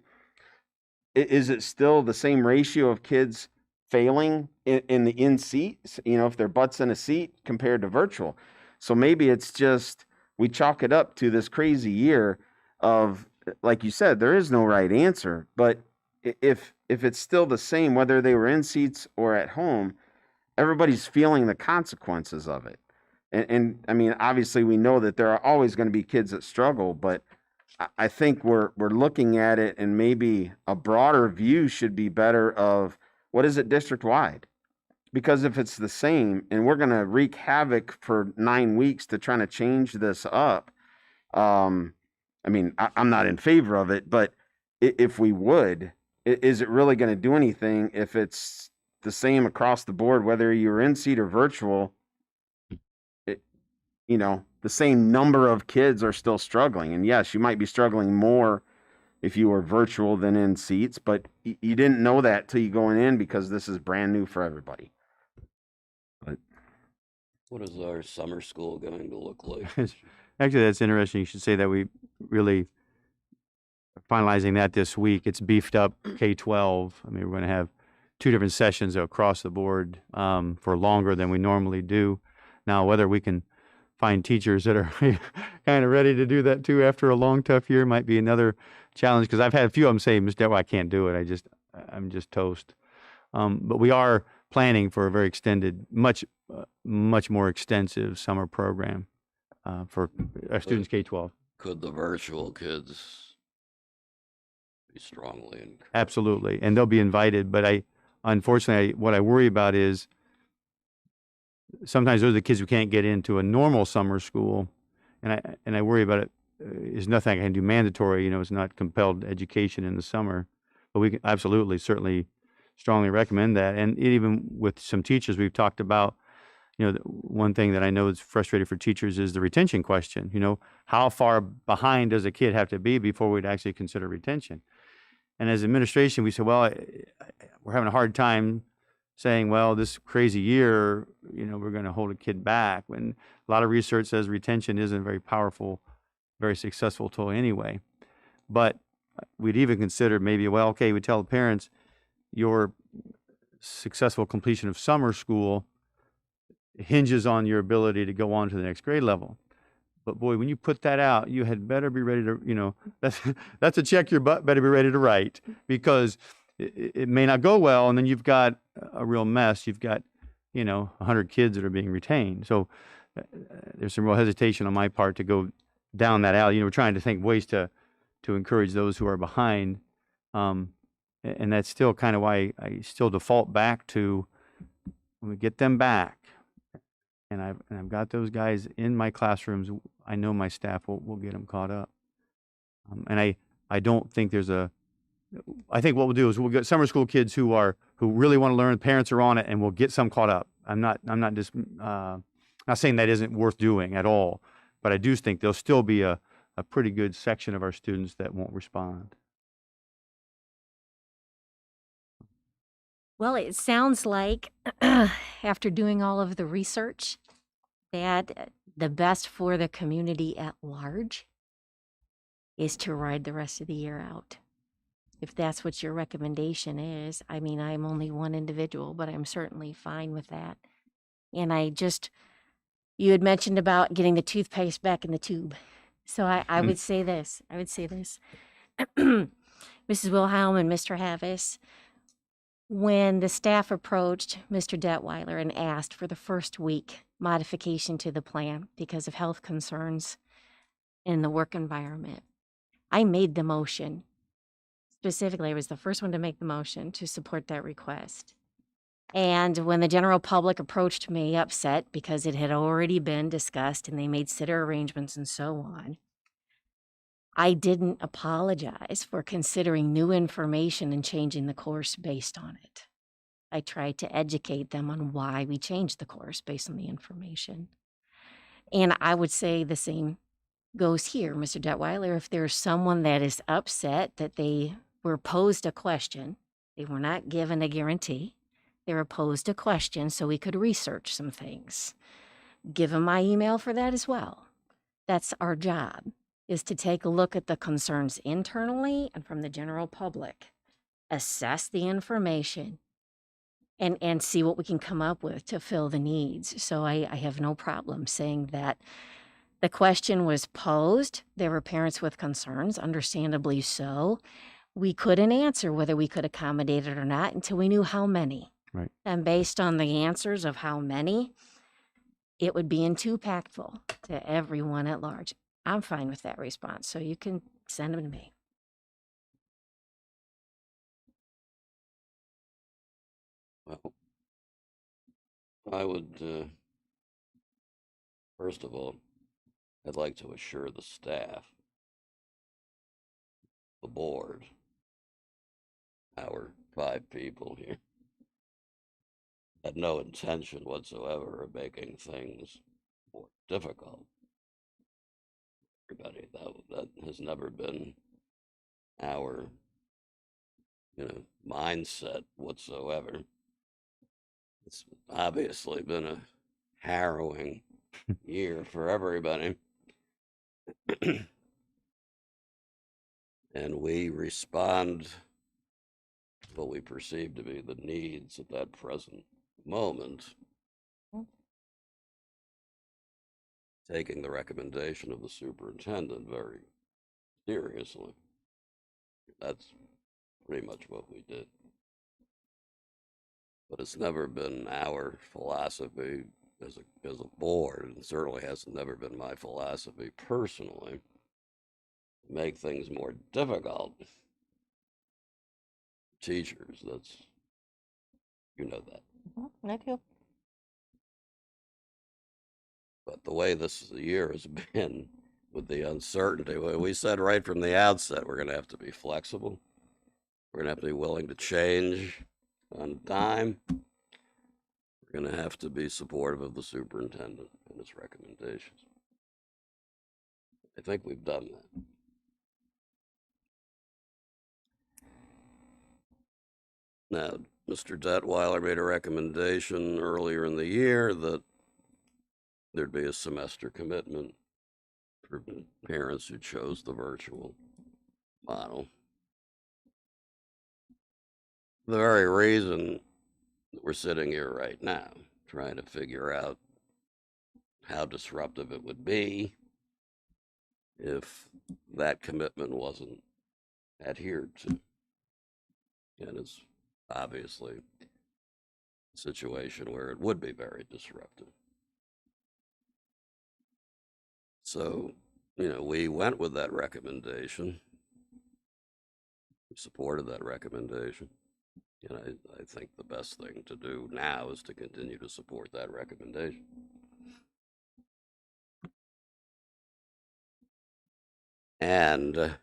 Is it still the same ratio of kids failing in the in seats, if their butt's in a seat compared to virtual? So maybe it's just we chalk it up to this crazy year of, like you said, there is no right answer. But if it's still the same, whether they were in seats or at home, everybody's feeling the consequences of it. And I mean, obviously, we know that there are always going to be kids that struggle, but I think we're looking at it, and maybe a broader view should be better of what is it district wide? Because if it's the same and we're going to wreak havoc for 9 weeks to trying to change this up, I mean, I'm not in favor of it, but if we would, is it really going to do anything if it's the same across the board, whether you're in seat or virtual? The same number of kids are still struggling. And yes, you might be struggling more if you were virtual than in seats, but you didn't know that till you going in because this is brand new for everybody. But What is our summer school going to look like? Actually, that's interesting. You should say that we really finalizing that this week. It's beefed up K-12. I mean, we're going to have 2 different sessions across the board for longer than we normally do. Now, whether we can find teachers that are kind of ready to do that too after a long, tough year might be another challenge, because I've had a few of them say, Mr. Detweiler, I can't do it. I'm just toast. But we are planning for a very extended, much more extensive summer program for our students K-12. Could the virtual kids be strongly encouraged? Absolutely. And they'll be invited. But unfortunately, what I worry about is sometimes those are the kids who can't get into a normal summer school. And I worry about it. Is nothing I can do mandatory, it's not compelled education in the summer. But we can absolutely, certainly strongly recommend that. And even with some teachers, we've talked about, one thing that I know is frustrating for teachers is the retention question. How far behind does a kid have to be before we'd actually consider retention? And as administration, we said, well, we're having a hard time saying, well, this crazy year, we're going to hold a kid back, when a lot of research says retention isn't a very powerful, very successful tool anyway. But we'd even consider maybe, well, okay, we tell the parents, your successful completion of summer school hinges on your ability to go on to the next grade level. But boy, when you put that out, you had better be ready to, that's a check your butt better be ready to write, because it may not go well, and then you've got a real mess. You've got, 100 kids that are being retained. So there's some real hesitation on my part to go down that alley. We're trying to think ways to encourage those who are behind. And that's still kind of why I still default back to, when we get them back, and I've got those guys in my classrooms, I know my staff will get them caught up. And I don't think I think what we'll do is we'll get summer school kids who really want to learn. Parents are on it, and we'll get some caught up. I'm not just not saying that isn't worth doing at all, but I do think there'll still be a pretty good section of our students that won't respond. Well, it sounds like after doing all of the research that the best for the community at large is to ride the rest of the year out. If that's what your recommendation is. I mean, I'm only one individual, but I'm certainly fine with that. And you had mentioned about getting the toothpaste back in the tube. So I would say this. Mrs. Wilhelm and Mr. Havis, when the staff approached Mr. Detweiler and asked for the first week modification to the plan because of health concerns in the work environment. I made the motion. Specifically, I was the first one to make the motion to support that request. And when the general public approached me upset because it had already been discussed and they made sitter arrangements and so on, I didn't apologize for considering new information and changing the course based on it. I tried to educate them on why we changed the course based on the information. And I would say the same goes here, Mr. Detweiler. If there's someone that is upset that they were posed a question, they were not given a guarantee, they were posed a question so we could research some things. Give them my email for that as well. That's our job, is to take a look at the concerns internally and from the general public, assess the information, and see what we can come up with to fill the needs. So I have no problem saying that the question was posed. There were parents with concerns, understandably so. We couldn't answer whether we could accommodate it or not until we knew how many. Right. And based on the answers of how many, it would be impactful to everyone at large. I'm fine with that response, so you can send them to me. Well, I would, first of all, I'd like to assure the staff, the board, our 5 people here, had no intention whatsoever of making things more difficult. Everybody, that has never been our, mindset whatsoever. It's obviously been a harrowing year for everybody. And we respond to what we perceive to be the needs at that present moment, taking the recommendation of the superintendent very seriously. That's pretty much what we did. But it's never been our philosophy as a board, and certainly has never been my philosophy personally, to make things more difficult. Teachers, that's, that. I do. But the way this year has been, with the uncertainty, we said right from the outset, we're going to have to be flexible. We're going to have to be willing to change on dime. We're going to have to be supportive of the superintendent and his recommendations. I think we've done that. Now, Mr. Detweiler made a recommendation earlier in the year that there'd be a semester commitment for parents who chose the virtual model. The very reason that we're sitting here right now, trying to figure out how disruptive it would be if that commitment wasn't adhered to. And it's obviously a situation where it would be very disruptive. So, we went with that recommendation. We supported that recommendation. And I think the best thing to do now is to continue to support that recommendation. And to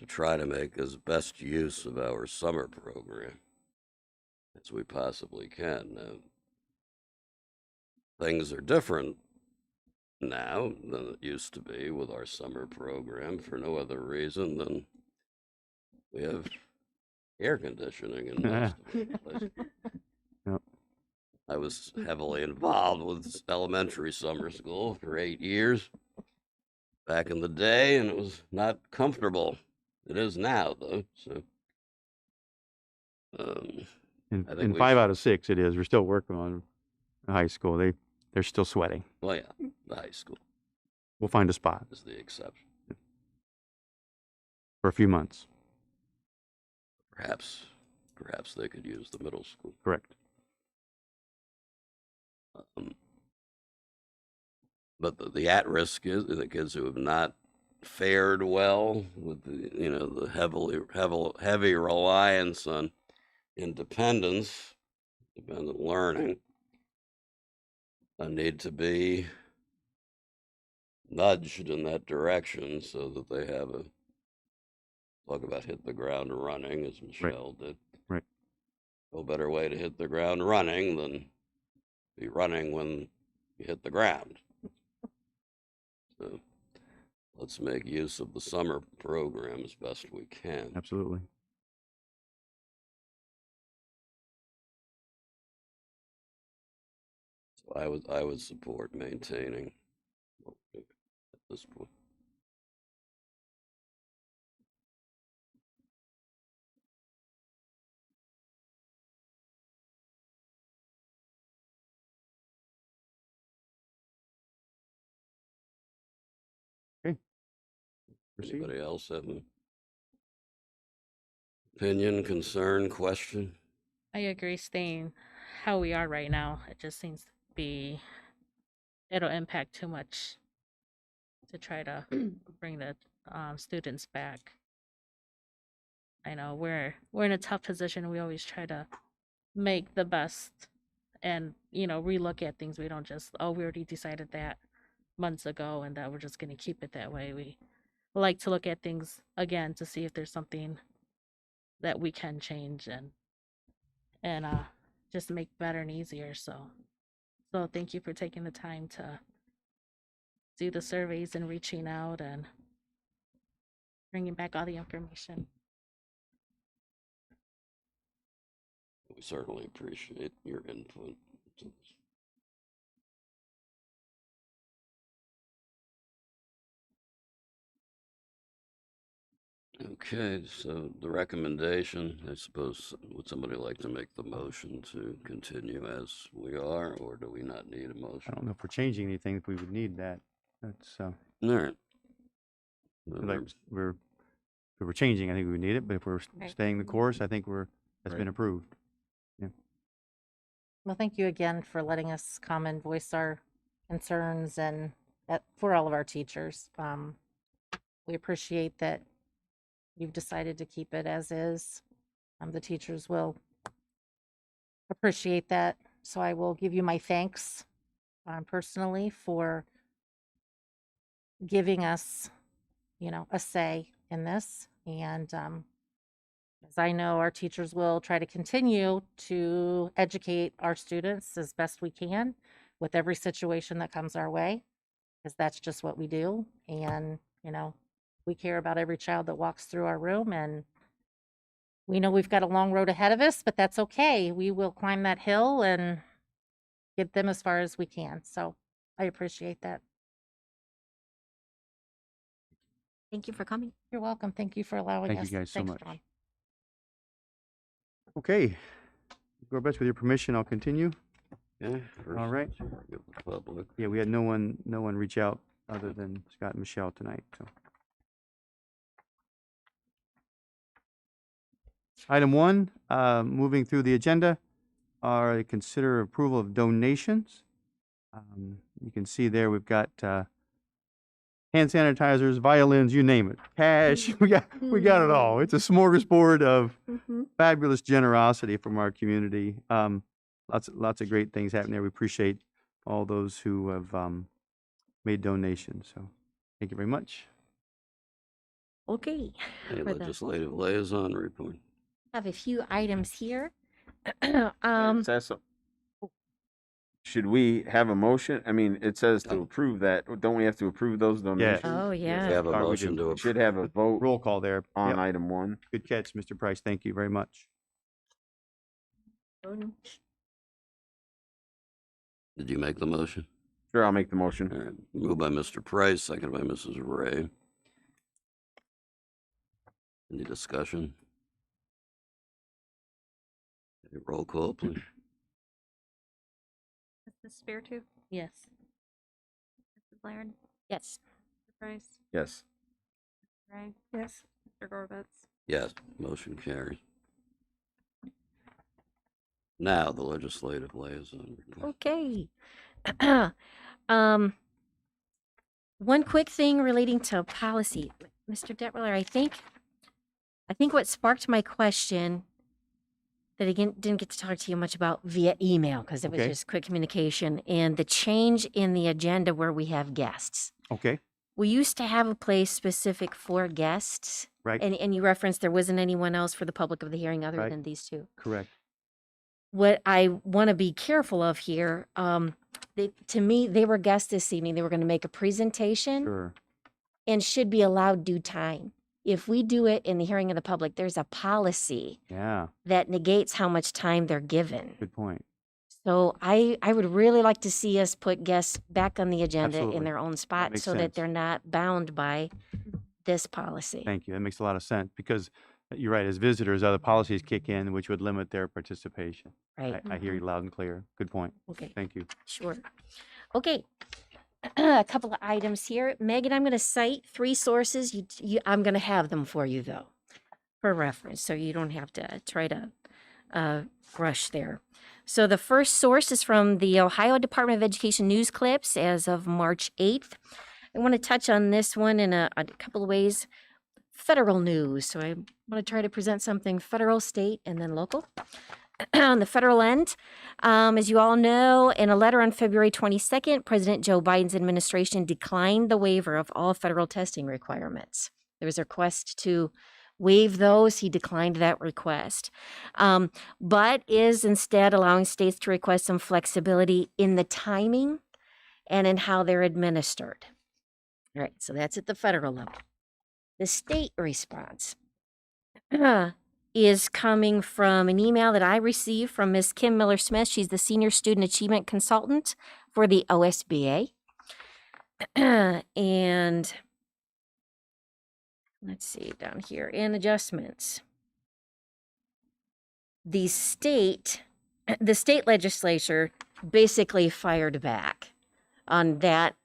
try to make as best use of our summer program as we possibly can. Things are different now than it used to be with our summer program for no other reason than we have air conditioning in most of the places. Yep. I was heavily involved with elementary summer school for 8 years back in the day, and it was not comfortable. It is now, though. So, I think in 5 out of 6, it is. We're still working on high school. They're still sweating. Well, yeah, the high school We'll find a spot is the exception. for a few months. Perhaps they could use the middle school. Correct. Um, but the at-risk is the kids who have not fared well with the heavy reliance on independence, dependent learning, need to be nudged in that direction so that they have a talk about hit the ground running, as Michelle did. Right. No better way to hit the ground running than be running when you hit the ground. So let's make use of the summer program as best we can. Absolutely. So I would support maintaining at this point. Proceed. Anybody else have an opinion, concern, question? I agree, staying how we are right now. It just seems to be, it'll impact too much to try to bring the students back. I know we're in a tough position. We always try to make the best and relook at things. We don't just, oh, we already decided that months ago and that we're just going to keep it that way. We like to look at things again to see if there's something that we can change and just make better and easier. So thank you for taking the time to do the surveys and reaching out and bringing back all the information. We certainly appreciate your input to this. Okay, so the recommendation, I suppose, would somebody like to make the motion to continue as we are, or do we not need a I motion? don't know if we're changing anything, if we would need that. That's, All right. like, if we're changing, I think we would need it, but if we're Right. staying the course, I think that's been Right. approved. Well, thank you again for letting us come and voice our concerns and for all of our teachers. We appreciate that you've decided to keep it as is. The teachers will appreciate that. So I will give you my thanks personally for giving us, a say in this. And as I know, our teachers will try to continue to educate our students as best we can with every situation that comes our way, because that's just what we do. And, we care about every child that walks through our room, and we know we've got a long road ahead of us, but that's okay. We will climb that hill and get them as far as we can. So I appreciate that. Thank you for coming. You're welcome. Thank you for allowing Thank you us. guys so Thanks, much. John. Okay. Gorbetz, with your permission, I'll continue. Okay. All right. Give the public. Yeah, we had no one reach out other than Scott and Michelle tonight, so. Item 1, moving through the agenda, are consider approval of donations. You can see there we've got hand sanitizers, violins, you name it, cash. We got it all. It's a smorgasbord of fabulous generosity from our community. Lots of great things happening there. We appreciate all those who have made donations. So thank you very much. Okay. Any For the- legislative liaison report? Have a few items here. Should we have a motion? I mean, it says to Oh. approve that. Don't we have to approve those donations? Oh, We yeah. have a Sorry, we motion do. to We should have a vote Roll call there. on Yep. item 1. Good catch, Mr. Price. Thank you very much. Did you make the motion? Sure, I'll make the motion. All right. Moved by Mr. Price, seconded by Mrs. Ray. Any discussion? Okay, roll call, please. Mrs. Spiritu, Yes. Mrs. Laird, Yes. Mr. Price, Yes. Mr. Ray, Yes. Mr. Gorbitz. Yes, motion carries. Now, the legislative liaison. report. Okay. One quick thing relating to policy, Mr. Detweiler, I think what sparked my question that I didn't get to talk to you much about via email because it was Okay. just quick communication and the change in the agenda where we have guests. Okay, We used to have a place specific for guests. right, And you referenced there wasn't anyone else for the public of the hearing other Right. than these two. correct. What I want to be careful of here, to me, they were guests this evening. They were going to make a presentation Sure. and should be allowed due time. If we do it in the hearing of the public, there's a policy Yeah, that negates how much time they're given. good point. So I would really like to see us put guests back on the agenda Absolutely. in their own spot makes so sense. that they're not bound by this policy. Thank you. That makes a lot of sense because you're right. As visitors, other policies kick in, which would limit their participation. Right. I hear you loud and clear. Good point. Okay. Thank you. Sure. Okay. A couple of items here. Megan, I'm going to cite 3 sources. I'm going to have them for you, though, for reference, so you don't have to try to rush there. So the first source is from the Ohio Department of Education news clips as of March 8th. I want to touch on this one in a couple of ways. Federal news. So I want to try to present something federal, state, and then local. On the federal end, as you all know, in a letter on February 22nd, President Joe Biden's administration declined the waiver of all federal testing requirements. There was a request to waive those. He declined that request, but is instead allowing states to request some flexibility in the timing and in how they're administered. All right, so that's at the federal level. The state response is coming from an email that I received from Ms. Kim Miller-Smith. She's the Senior Student Achievement Consultant for the OSBA. And let's see down here in adjustments. The state legislature basically fired back on that,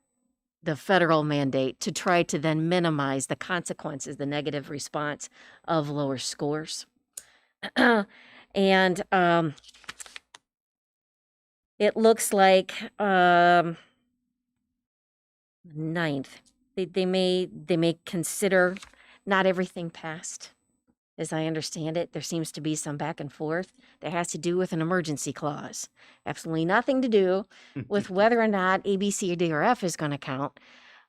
the federal mandate, to try to then minimize the consequences, the negative response of lower scores. And it looks like 9th, they may consider not everything passed. As I understand it, there seems to be some back and forth that has to do with an emergency clause. Absolutely nothing to do with whether or not A, B, C, or D, or F is going to count,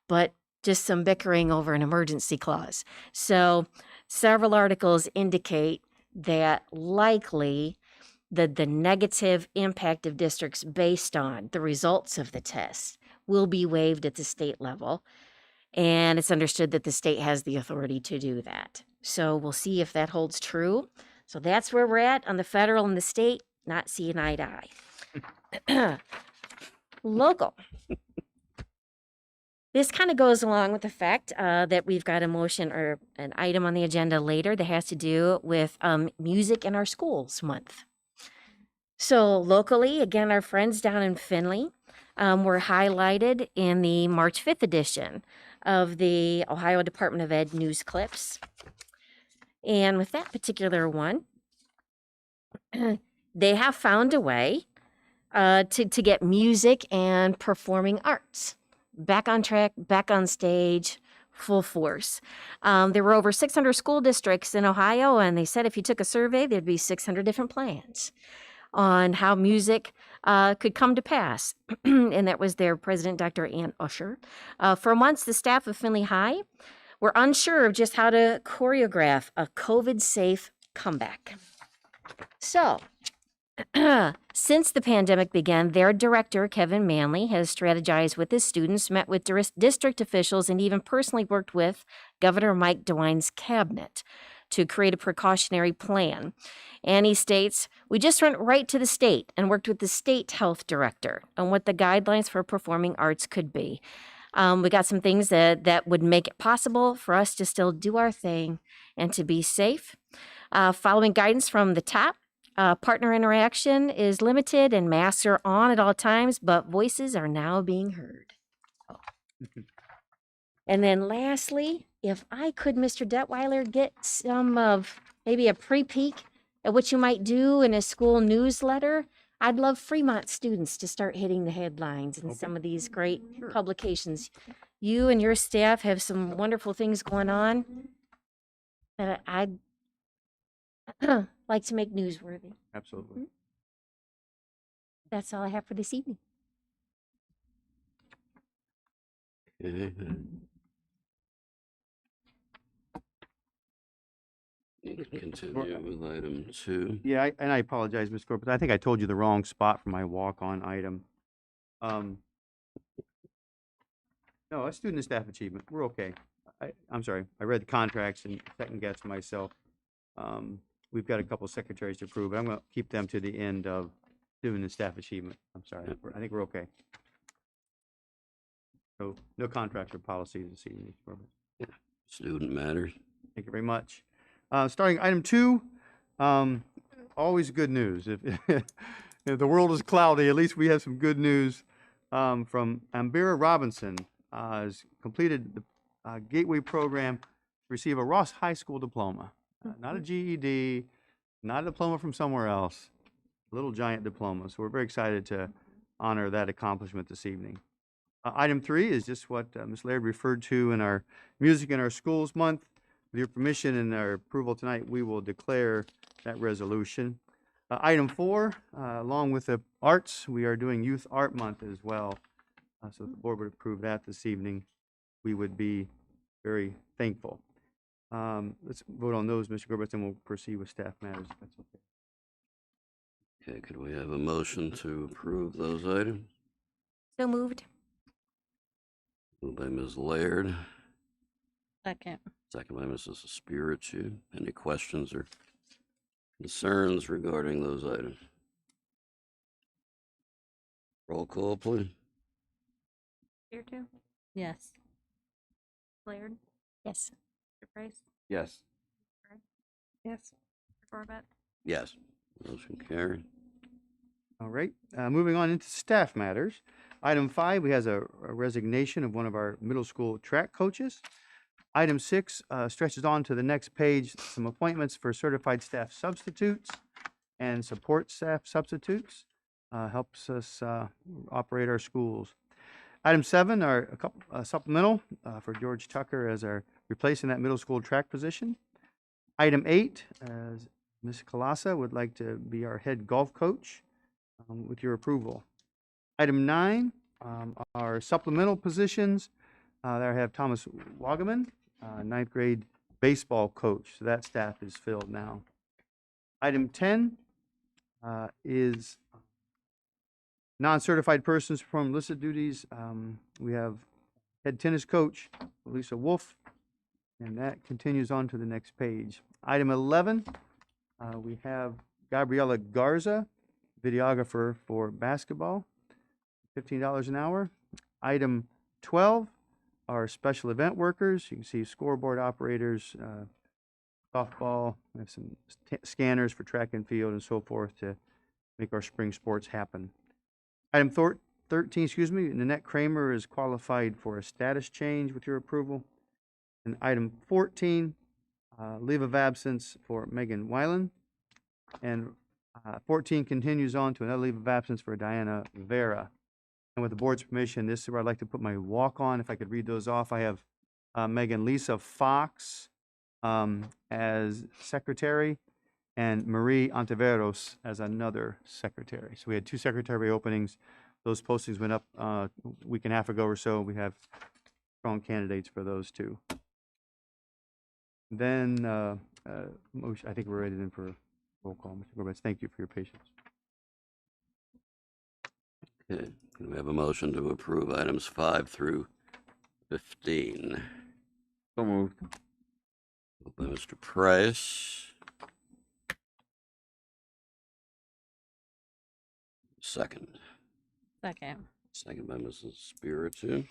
but just some bickering over an emergency clause. So several articles indicate that likely the negative impact of districts based on the results of the test will be waived at the state level. And it's understood that the state has the authority to do that. So we'll see if that holds true. So that's where we're at on the federal and the state, not seeing eye to eye. Local. This kind of goes along with the fact that we've got a motion or an item on the agenda later that has to do with Music in Our Schools Month. So locally, again, our friends down in Findlay were highlighted in the March 5th edition of the Ohio Department of Ed news clips. And with that particular one, they have found a way to get music and performing arts back on track, back on stage, full force. There were over 600 school districts in Ohio, and they said if you took a survey, there'd be 600 different plans on how music could come to pass. And that was their president, Dr. Ann Usher. For months, the staff of Findlay High were unsure of just how to choreograph a COVID-safe comeback. So, since the pandemic began, their director, Kevin Manley, has strategized with his students, met with district officials, and even personally worked with Governor Mike DeWine's cabinet to create a precautionary plan. And he states, we just went right to the state and worked with the state health director on what the guidelines for performing arts could be. We got some things that would make it possible for us to still do our thing and to be safe. Following guidance from the top, partner interaction is limited and masks are on at all times, but voices are now being heard. And then lastly, if I could, Mr. Detweiler, get some of maybe a pre-peek at what you might do in a school newsletter. I'd love Fremont students to start hitting the headlines in some of these great publications. You and your staff have some wonderful things going on that I'd like to make newsworthy. Absolutely. That's all I have for this evening. Okay. You can continue with item 2. Yeah, and I apologize, Ms. Corbett. I think I told you the wrong spot for my walk-on item. No, that's student and staff achievement. We're okay. I'm sorry. I read the contracts and second-guessed myself. We've got a couple secretaries to approve, but I'm going to keep them to the end of student and staff achievement. I'm sorry. I think we're okay. So no contracts or policies this evening, Mr. Corbett. Student matters. Thank you very much. Starting item 2, always good news. If the world is cloudy, at least we have some good news from Ambira Robinson. Has completed the Gateway program to receive a Ross High School diploma. Not a GED, not a diploma from somewhere else, a little giant diploma. So we're very excited to honor that accomplishment this evening. Item 3 is just what Ms. Laird referred to in our Music in Our Schools month. With your permission and our approval tonight, we will declare that resolution. Item 4, along with the arts, we are doing Youth Art Month as well. So if the board would approve that this evening, we would be very thankful. Let's vote on those, Mr. Gorbitz, and we'll proceed with staff matters, if that's okay. Okay, could we have a motion to approve those items? So moved. Moved by Ms. Laird, Second. second by Mrs. Espiritu. Any questions or concerns regarding those items? Roll call, please. Speartooth, Yes. Laird, Yes. Mr. Price, Yes. Yes. Mr. Corbett, Yes. Motion carried. All right, moving on into staff matters. Item 5, we has a resignation of one of our middle school track coaches. Item 6 stretches on to the next page, some appointments for certified staff substitutes and support staff substitutes. Helps us operate our schools. Item 7 are a couple supplemental for George Tucker as our replacing that middle school track position. Item 8, as Ms. Kalasa would like to be our head golf coach with your approval. Item 9 are supplemental positions. There I have Thomas Wagaman, 9th grade baseball coach. So that staff is filled now. Item 10 is non-certified persons perform listed duties. We have head tennis coach Lisa Wolf, and that continues on to the next page. Item 11, we have Gabriela Garza, videographer for basketball, $15 an hour. Item 12 are special event workers. You can see scoreboard operators, softball, we have some scanners for track and field and so forth to make our spring sports happen. Item 13, Nanette Kramer is qualified for a status change with your approval. And item 14, leave of absence for Megan Weiland. And 14 continues on to another leave of absence for Diana Vera. And with the board's permission, this is where I'd like to put my walk-on. If I could read those off, I have Megan Lisa Fox as secretary and Marie Ontiveros as another secretary. So we had 2 secretary openings. Those postings went up a week and a half ago or so. We have strong candidates for those 2. Then, motion, I think we're ready then for roll call. Mr. Gorbetz, thank you for your patience. Okay, can we have a motion to approve items 5 through 15? So moved. Moved by Mr. Price. Second. Second. Second by Mrs. Spiritu.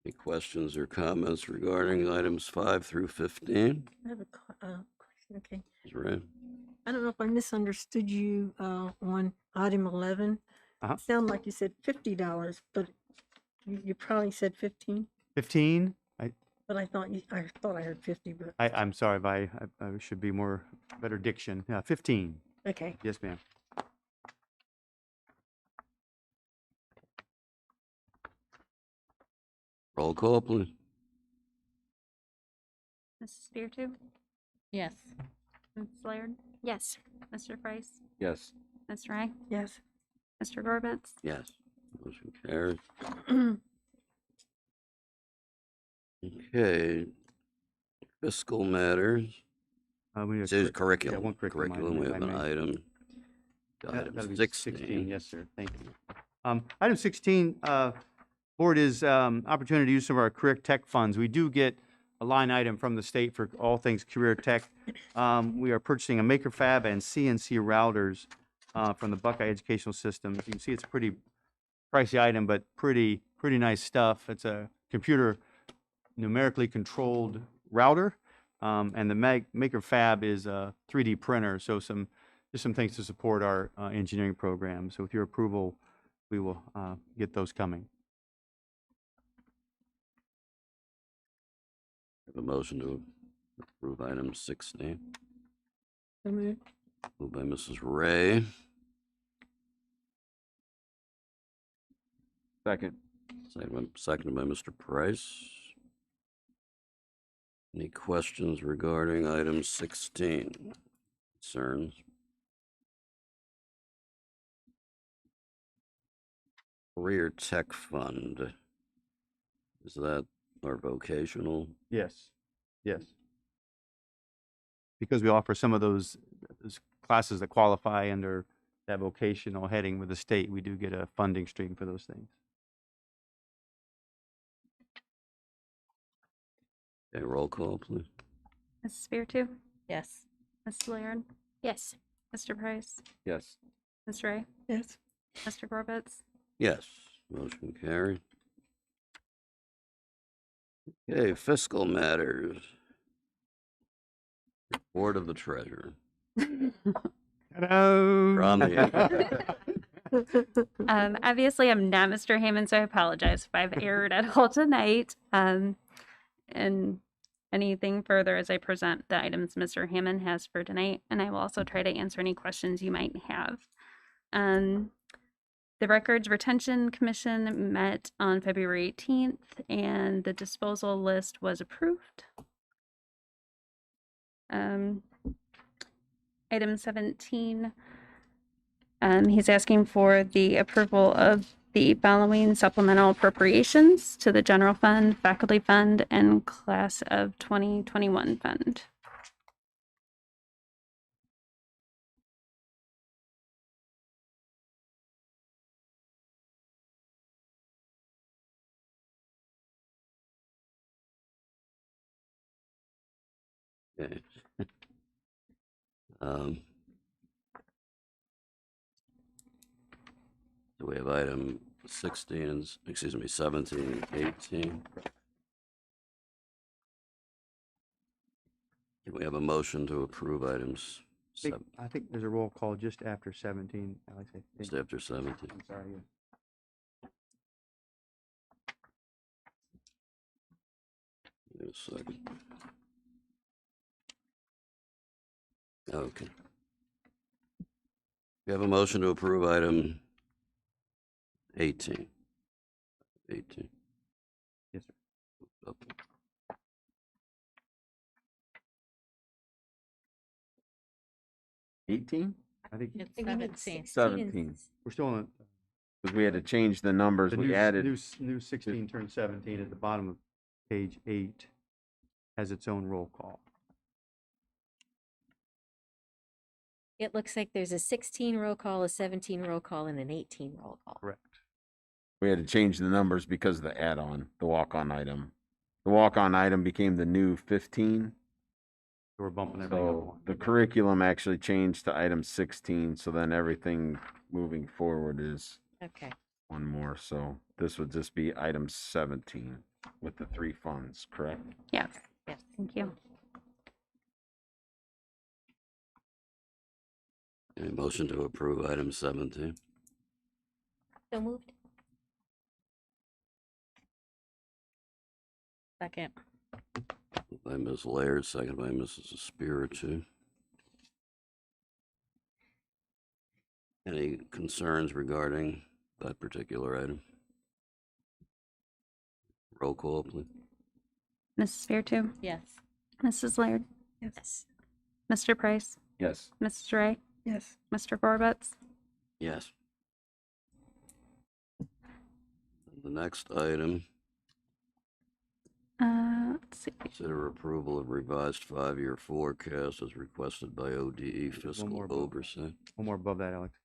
Any questions or comments regarding items 5 through 15? I have a question, okay. Ms. Ray? I don't know if I misunderstood you on item 11. Uh-huh. It sounded like you said $50, but you probably said 15. 15, But I thought I heard 50, but, I'm sorry, Vi, I should be better diction. Yeah, 15. okay. Yes, ma'am. Roll call, please. Mrs. Speartube? Yes. Mrs. Laird? Yes. Mr. Price? Yes. Ms. Ray? Yes. Mr. Gorbitz? Yes. Motion carries. Okay. Fiscal matters. We need Says a curriculum. one curriculum item, We if have I an may. item. That'll Item be 16. Yes, sir. Thank you. Item 16, board is opportunity to use some of our career tech funds. We do get a line item from the state for all things career tech. We are purchasing a Maker Fab and CNC routers from the Buckeye Educational System. You can see it's a pretty pricey item, but pretty nice stuff. It's a computer numerically controlled router, and the Maker Fab is a 3D printer. So just some things to support our engineering program. So with your approval, we will get those coming. Have a motion to approve item 16. So moved. Moved by Mrs. Ray, Second. seconded by Mr. Price. Any questions regarding item 16? Concerns? Career Tech Fund. Is that our vocational? Yes. Because we offer some of those classes that qualify under that vocational heading with the state, we do get a funding stream for those things. Okay, roll call, please. Mrs. Speartube? Yes. Mrs. Laird? Yes. Mr. Price? Yes. Ms. Ray? Yes. Mr. Gorbitz? Yes, motion carried. Okay, fiscal matters. Report of the treasurer. Hello. From the Obviously, I'm not Mr. Hammond, so I apologize if I've erred at all tonight. And anything further as I present the items Mr. Hammond has for tonight, and I will also try to answer any questions you might have. The Records Retention Commission met on February 18th, and the disposal list was approved. Item 17, he's asking for the approval of the following supplemental appropriations to the general fund, faculty fund, and class of 2021 fund. Okay. So we have item 16, excuse me, 17, 18. Can we have a motion to approve items I think there's a roll call just after 17, Alex. I think. just after 17? I'm sorry. Yeah. Wait a second. Okay. We have a motion to approve item 18. 18. Yes, sir. Okay. $18? I think It's I think it's 17. 17. we're still on Because we had to change the numbers. the We new, added. new 16 turned 17 at the bottom of page 8 has its own roll call. It looks like there's a 16 roll call, a 17 roll call, and an 18 roll call. Correct. We had to change the numbers because of the add-on, the walk-on item. The walk-on item became the new 15. So we're bumping everything up So one. the curriculum actually changed to item 16. So then everything moving forward is Okay. one more. So this would just be item 17 with the 3 funds, correct? Yes, Yes. thank you. Any motion to approve item 17? So moved. Second. Moved by Ms. Laird, second by Mrs. Espiritu. Any concerns regarding that particular item? Roll call, please. Mrs. Spiritu, Yes. Mrs. Laird, Yes. Mr. Price, Yes. Mrs. Ray, Yes. Mr. Gorbutz. Yes. The next item, Let's see. Consider approval of revised 5-year forecast as requested by ODE fiscal more above that. oversight. One more above that, Alex.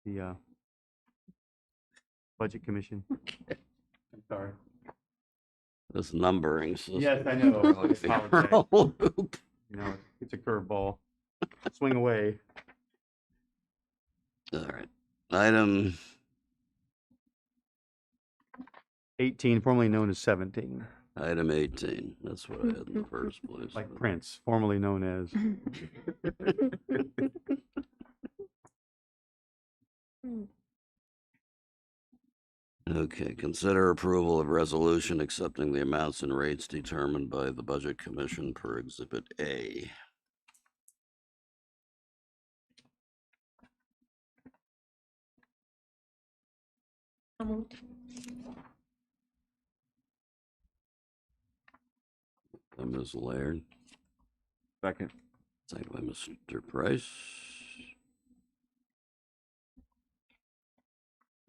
The Budget Commission. I'm sorry. This numbering system. Yes, I know. I Really apologize. throw a loop. You know, it's a curveball. Swing away. All right. Item 18, formerly known as 17, Item 18. That's what I had in the first place. like Prince, formerly known as. Okay, consider approval of resolution accepting the amounts and rates determined by the Budget Commission per Exhibit A. So moved. By Ms. Laird, Second. second by Mr. Price.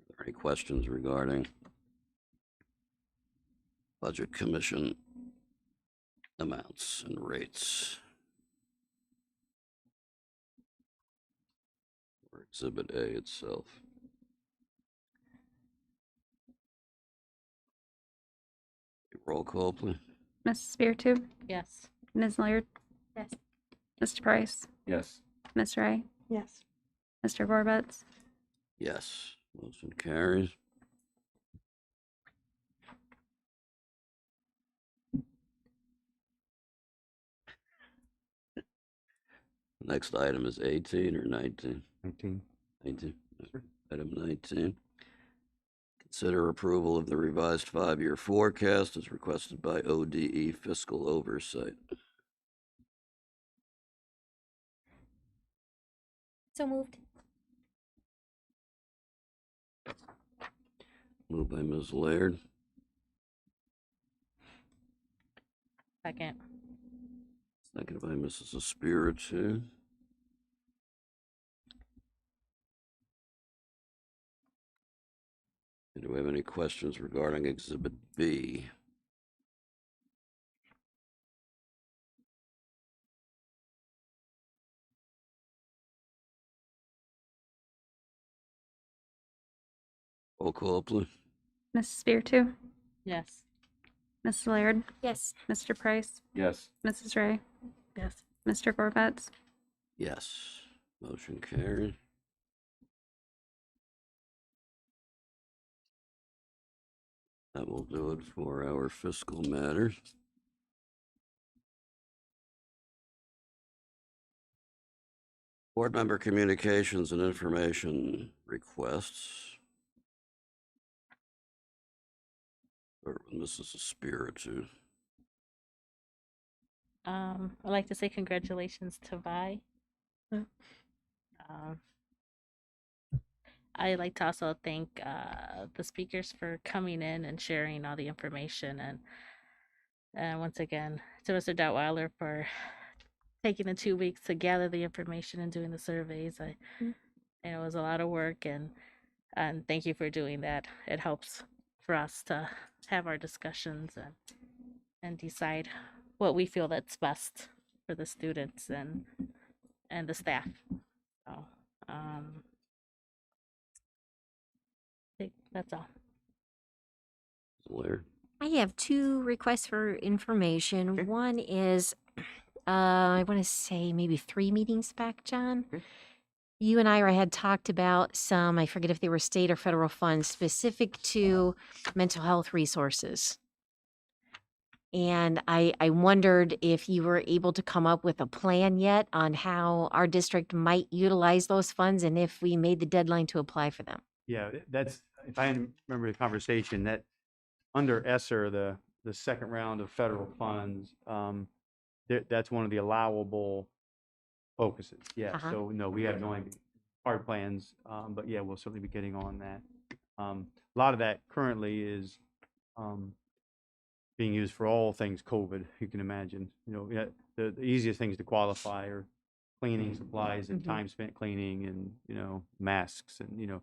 Are there any questions regarding Budget Commission amounts and rates? Or Exhibit A itself? Roll call, please. Mrs. Spiritu, Yes. Ms. Laird, Yes. Mr. Price, Yes. Ms. Ray, Yes. Mr. Gorbutz. Yes, motion carries. Next item is 18 or 19? 19. 19. Item 19. Consider approval of the revised 5-year forecast as requested by ODE fiscal oversight. So moved. Moved by Ms. Laird, Second. seconded by Mrs. Espiritu. Do we have any questions regarding Exhibit B? Roll call, please. Mrs. Spiritu, Yes. Mrs. Laird, Yes. Mr. Price, Yes. Mrs. Ray, Yes. Mr. Gorbutz. Yes, motion carried. That will do it for our fiscal matters. Board member communications and information requests. Start with Mrs. Espiritu. I'd like to say congratulations to Vi. Mm. Um, I'd like to also thank the speakers for coming in and sharing all the information, and once again to Mr. Detweiler for taking the 2 weeks to gather the information and doing the surveys. Mm. It was a lot of work, and thank you for doing that. It helps for us to have our discussions and decide what we feel that's best for the students and the staff. So, I think that's all. Laird. I have two requests for information. Okay. One is, I want to say maybe 3 meetings back, John. Okay. You and I had talked about some, I forget if they were state or federal funds specific to mental health resources. And I wondered if you were able to come up with a plan yet on how our district might utilize those funds and if we made the deadline to apply for them. Yeah, that's, if I remember the conversation, that under ESSER, the the second round of federal funds, that's one of the allowable focuses. Yeah. Uh-huh. So no, we have no hard plans, but yeah, we'll certainly be getting on that. A lot of that currently is being used for all things COVID. You can imagine. Yeah, the easiest things to qualify are cleaning supplies and time spent cleaning, and masks, and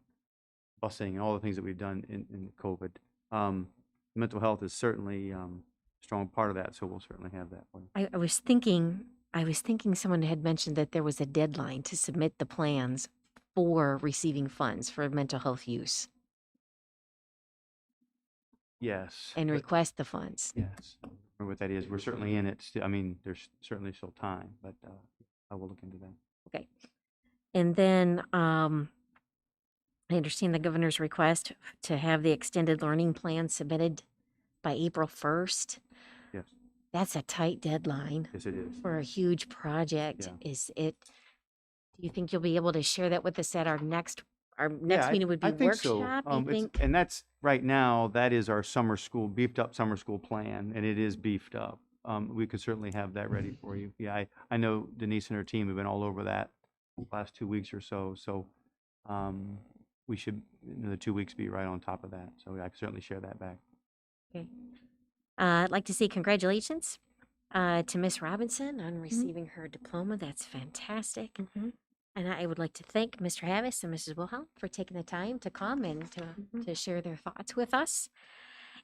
busing and all the things that we've done in COVID. Mental health is certainly a strong part of that, so we'll certainly have that one. I was thinking someone had mentioned that there was a deadline to submit the plans for receiving funds for mental health use Yes. and but- request the funds. Yes. Or what that is. We're certainly in it. I mean, there's certainly still time, but I will look into that. Okay. And then I understand the governor's request to have the extended learning plan submitted by April 1st. Yes. That's a tight deadline Yes, it is. for a huge project. Yeah. Do you think you'll be able to share that with us at our next Yeah, meeting would be I think so. workshop? You think? And that's right now, that is our beefed up summer school plan, and it is beefed up. We could certainly have that ready for you. Yeah, I know Denise and her team have been all over that the last 2 weeks or so. So we should, in the 2 weeks, be right on top of that. So I can certainly share that back. Okay. I'd like to say congratulations to Miss Robinson on receiving her diploma. That's fantastic. And I would like to thank Mr. Havis and Mrs. Wilhelm for taking the time to come and to share their thoughts with us.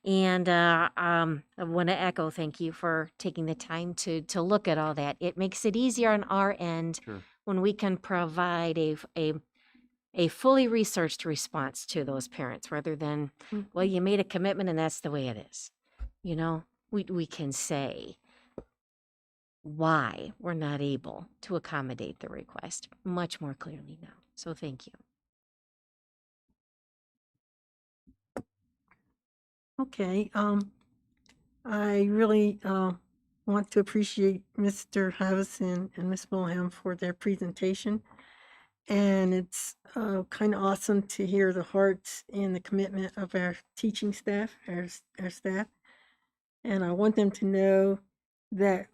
And I want to echo thank you for taking the time to look at all that. It makes it easier on our end Sure. when we can provide a fully researched response to those parents rather than, well, you made a commitment and that's the way it is. We can say why we're not able to accommodate the request much more clearly now. So thank you. Okay, I really want to appreciate Mr. Havison and Ms. Wilhelm for their presentation. And it's kind of awesome to hear the hearts and the commitment of our teaching staff, our staff. And I want them to know that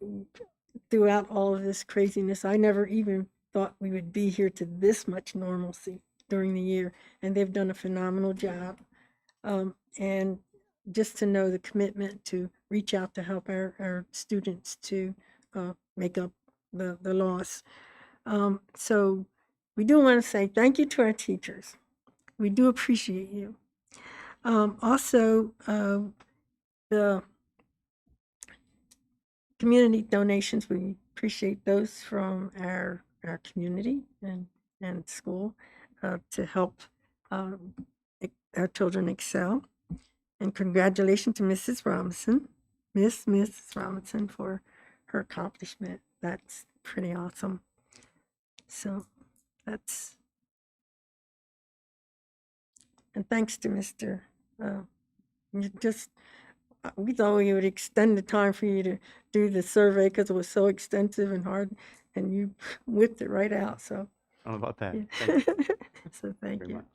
throughout all of this craziness, I never even thought we would be here to this much normalcy during the year. And they've done a phenomenal job. And just to know the commitment to reach out to help our students to make up the loss. So we do want to say thank you to our teachers. We do appreciate you. Also, the community donations, we appreciate those from our community and school to help our children excel. And congratulations to Mrs. Robinson, Mrs. Robinson, for her accomplishment. That's pretty awesome. So and thanks to Mr. We thought we would extend the time for you to do the survey because it was so extensive and hard, and you whipped it right out. So I don't know about that. yeah. Thank you So thank very you. much.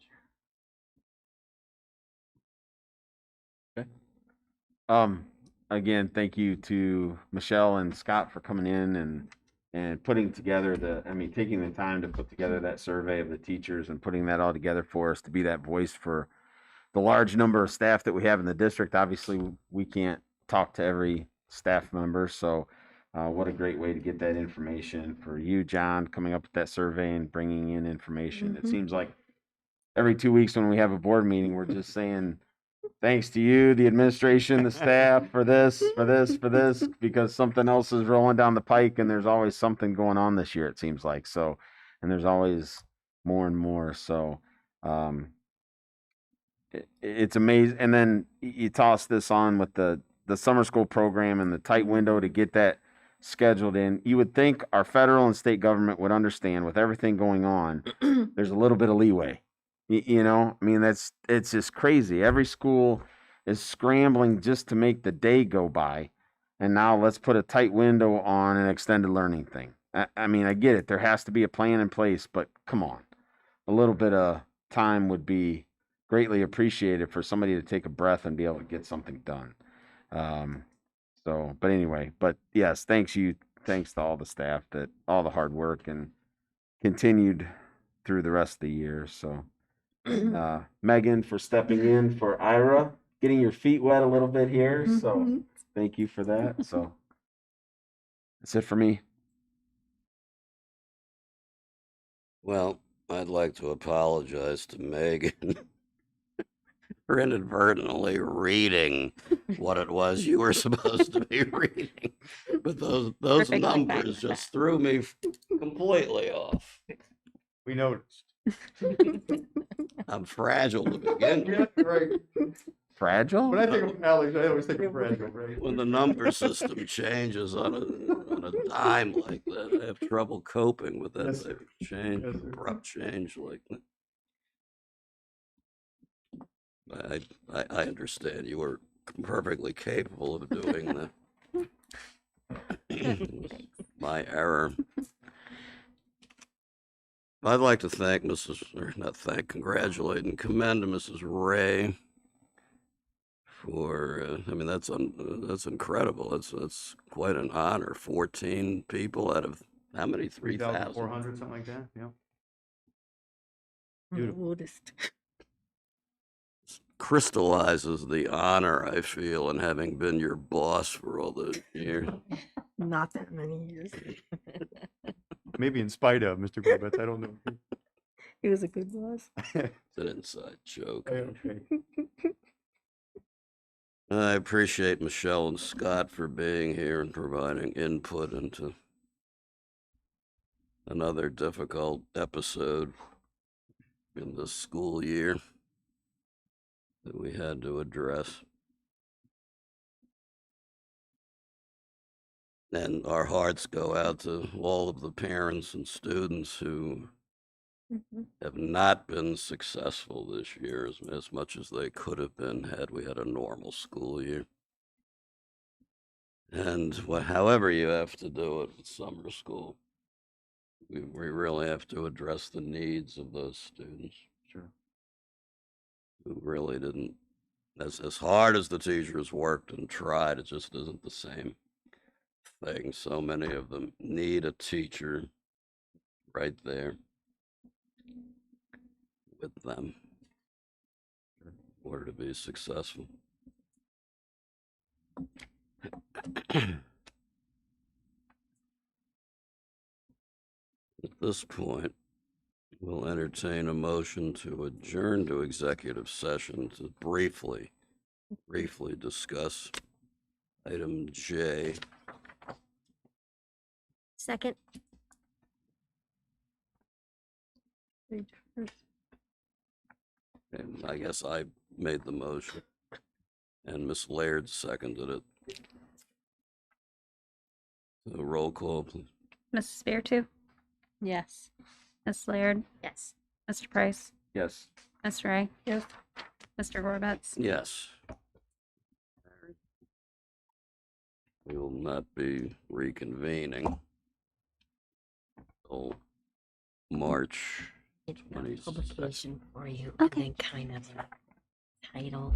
Again, thank you to Michelle and Scott for coming in and putting together taking the time to put together that survey of the teachers and putting that all together for us to be that voice for the large number of staff that we have in the district. Obviously, we can't talk to every staff member, so what a great way to get that information for you, John, coming up with that survey and bringing in information. It seems like every 2 weeks when we have a board meeting, we're just saying, thanks to you, the administration, the staff, for this, because something else is rolling down the pike, and there's always something going on this year, it seems like. So, and there's always more and more. So, it's amazing. And then you toss this on with the summer school program and the tight window to get that scheduled in. You would think our federal and state government would understand with everything going on, there's a little bit of leeway. It's just crazy. Every school is scrambling just to make the day go by. And now let's put a tight window on an extended learning thing. I get it. There has to be a plan in place, but come on. A little bit of time would be greatly appreciated for somebody to take a breath and be able to get something done. So, but anyway, but yes, thanks to all the staff that all the hard work and continued through the rest of the year. So, Megan for stepping in for Ira, getting your feet wet a little bit here. So, thank you for that. So, that's it for me. Well, I'd like to apologize to Megan for inadvertently reading what it was you were supposed to be reading. But those Perfectly fine numbers with just threw me completely off. We noticed. I'm fragile to begin with. Right. Fragile? When I think of Alex, I always think of fragile, right? When the number system changes on a dime like that, I have trouble coping with that Yes, type of change, Yes, sir. abrupt change like that. I understand you were perfectly capable of doing that. My error. I'd like to thank congratulate and commend Mrs. Ray for, I mean, that's incredible. That's quite an honor. 14 people out of how many? 3,000? 3,400, something like that. Yeah. I'm the Beautiful. oldest. Crystallizes the honor I feel in having been your boss for all those years. Not that many years. Maybe in spite of Mr. Gorbetz, I don't know. He was a good boss. It's an inside joke. Okay. I appreciate Michelle and Scott for being here and providing input into another difficult episode in this school year that we had to address. And our hearts go out to all of the parents and students who have not been successful this year as much as they could have been had we had a normal school year. And however you have to do it with summer school, we really have to address the needs of those students. Sure. Who really didn't, as hard as the teachers worked and tried, it just isn't the same thing. So many of them need a teacher right there with them in order to be successful. At this point, we'll entertain a motion to adjourn to executive session to briefly discuss item J. Second. And I guess I made the motion, and Miss Laird seconded it. So roll call, please. Mrs. Beartooth, Yes. Ms. Laird, Yes. Mr. Price, Yes. Ms. Ray, Yes. Mr. Gorbetz. Yes. We will not be reconvening until March It's a 26th. publication for you, Okay. and then kind of a title,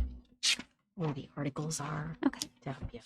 where the articles are Okay. to help you.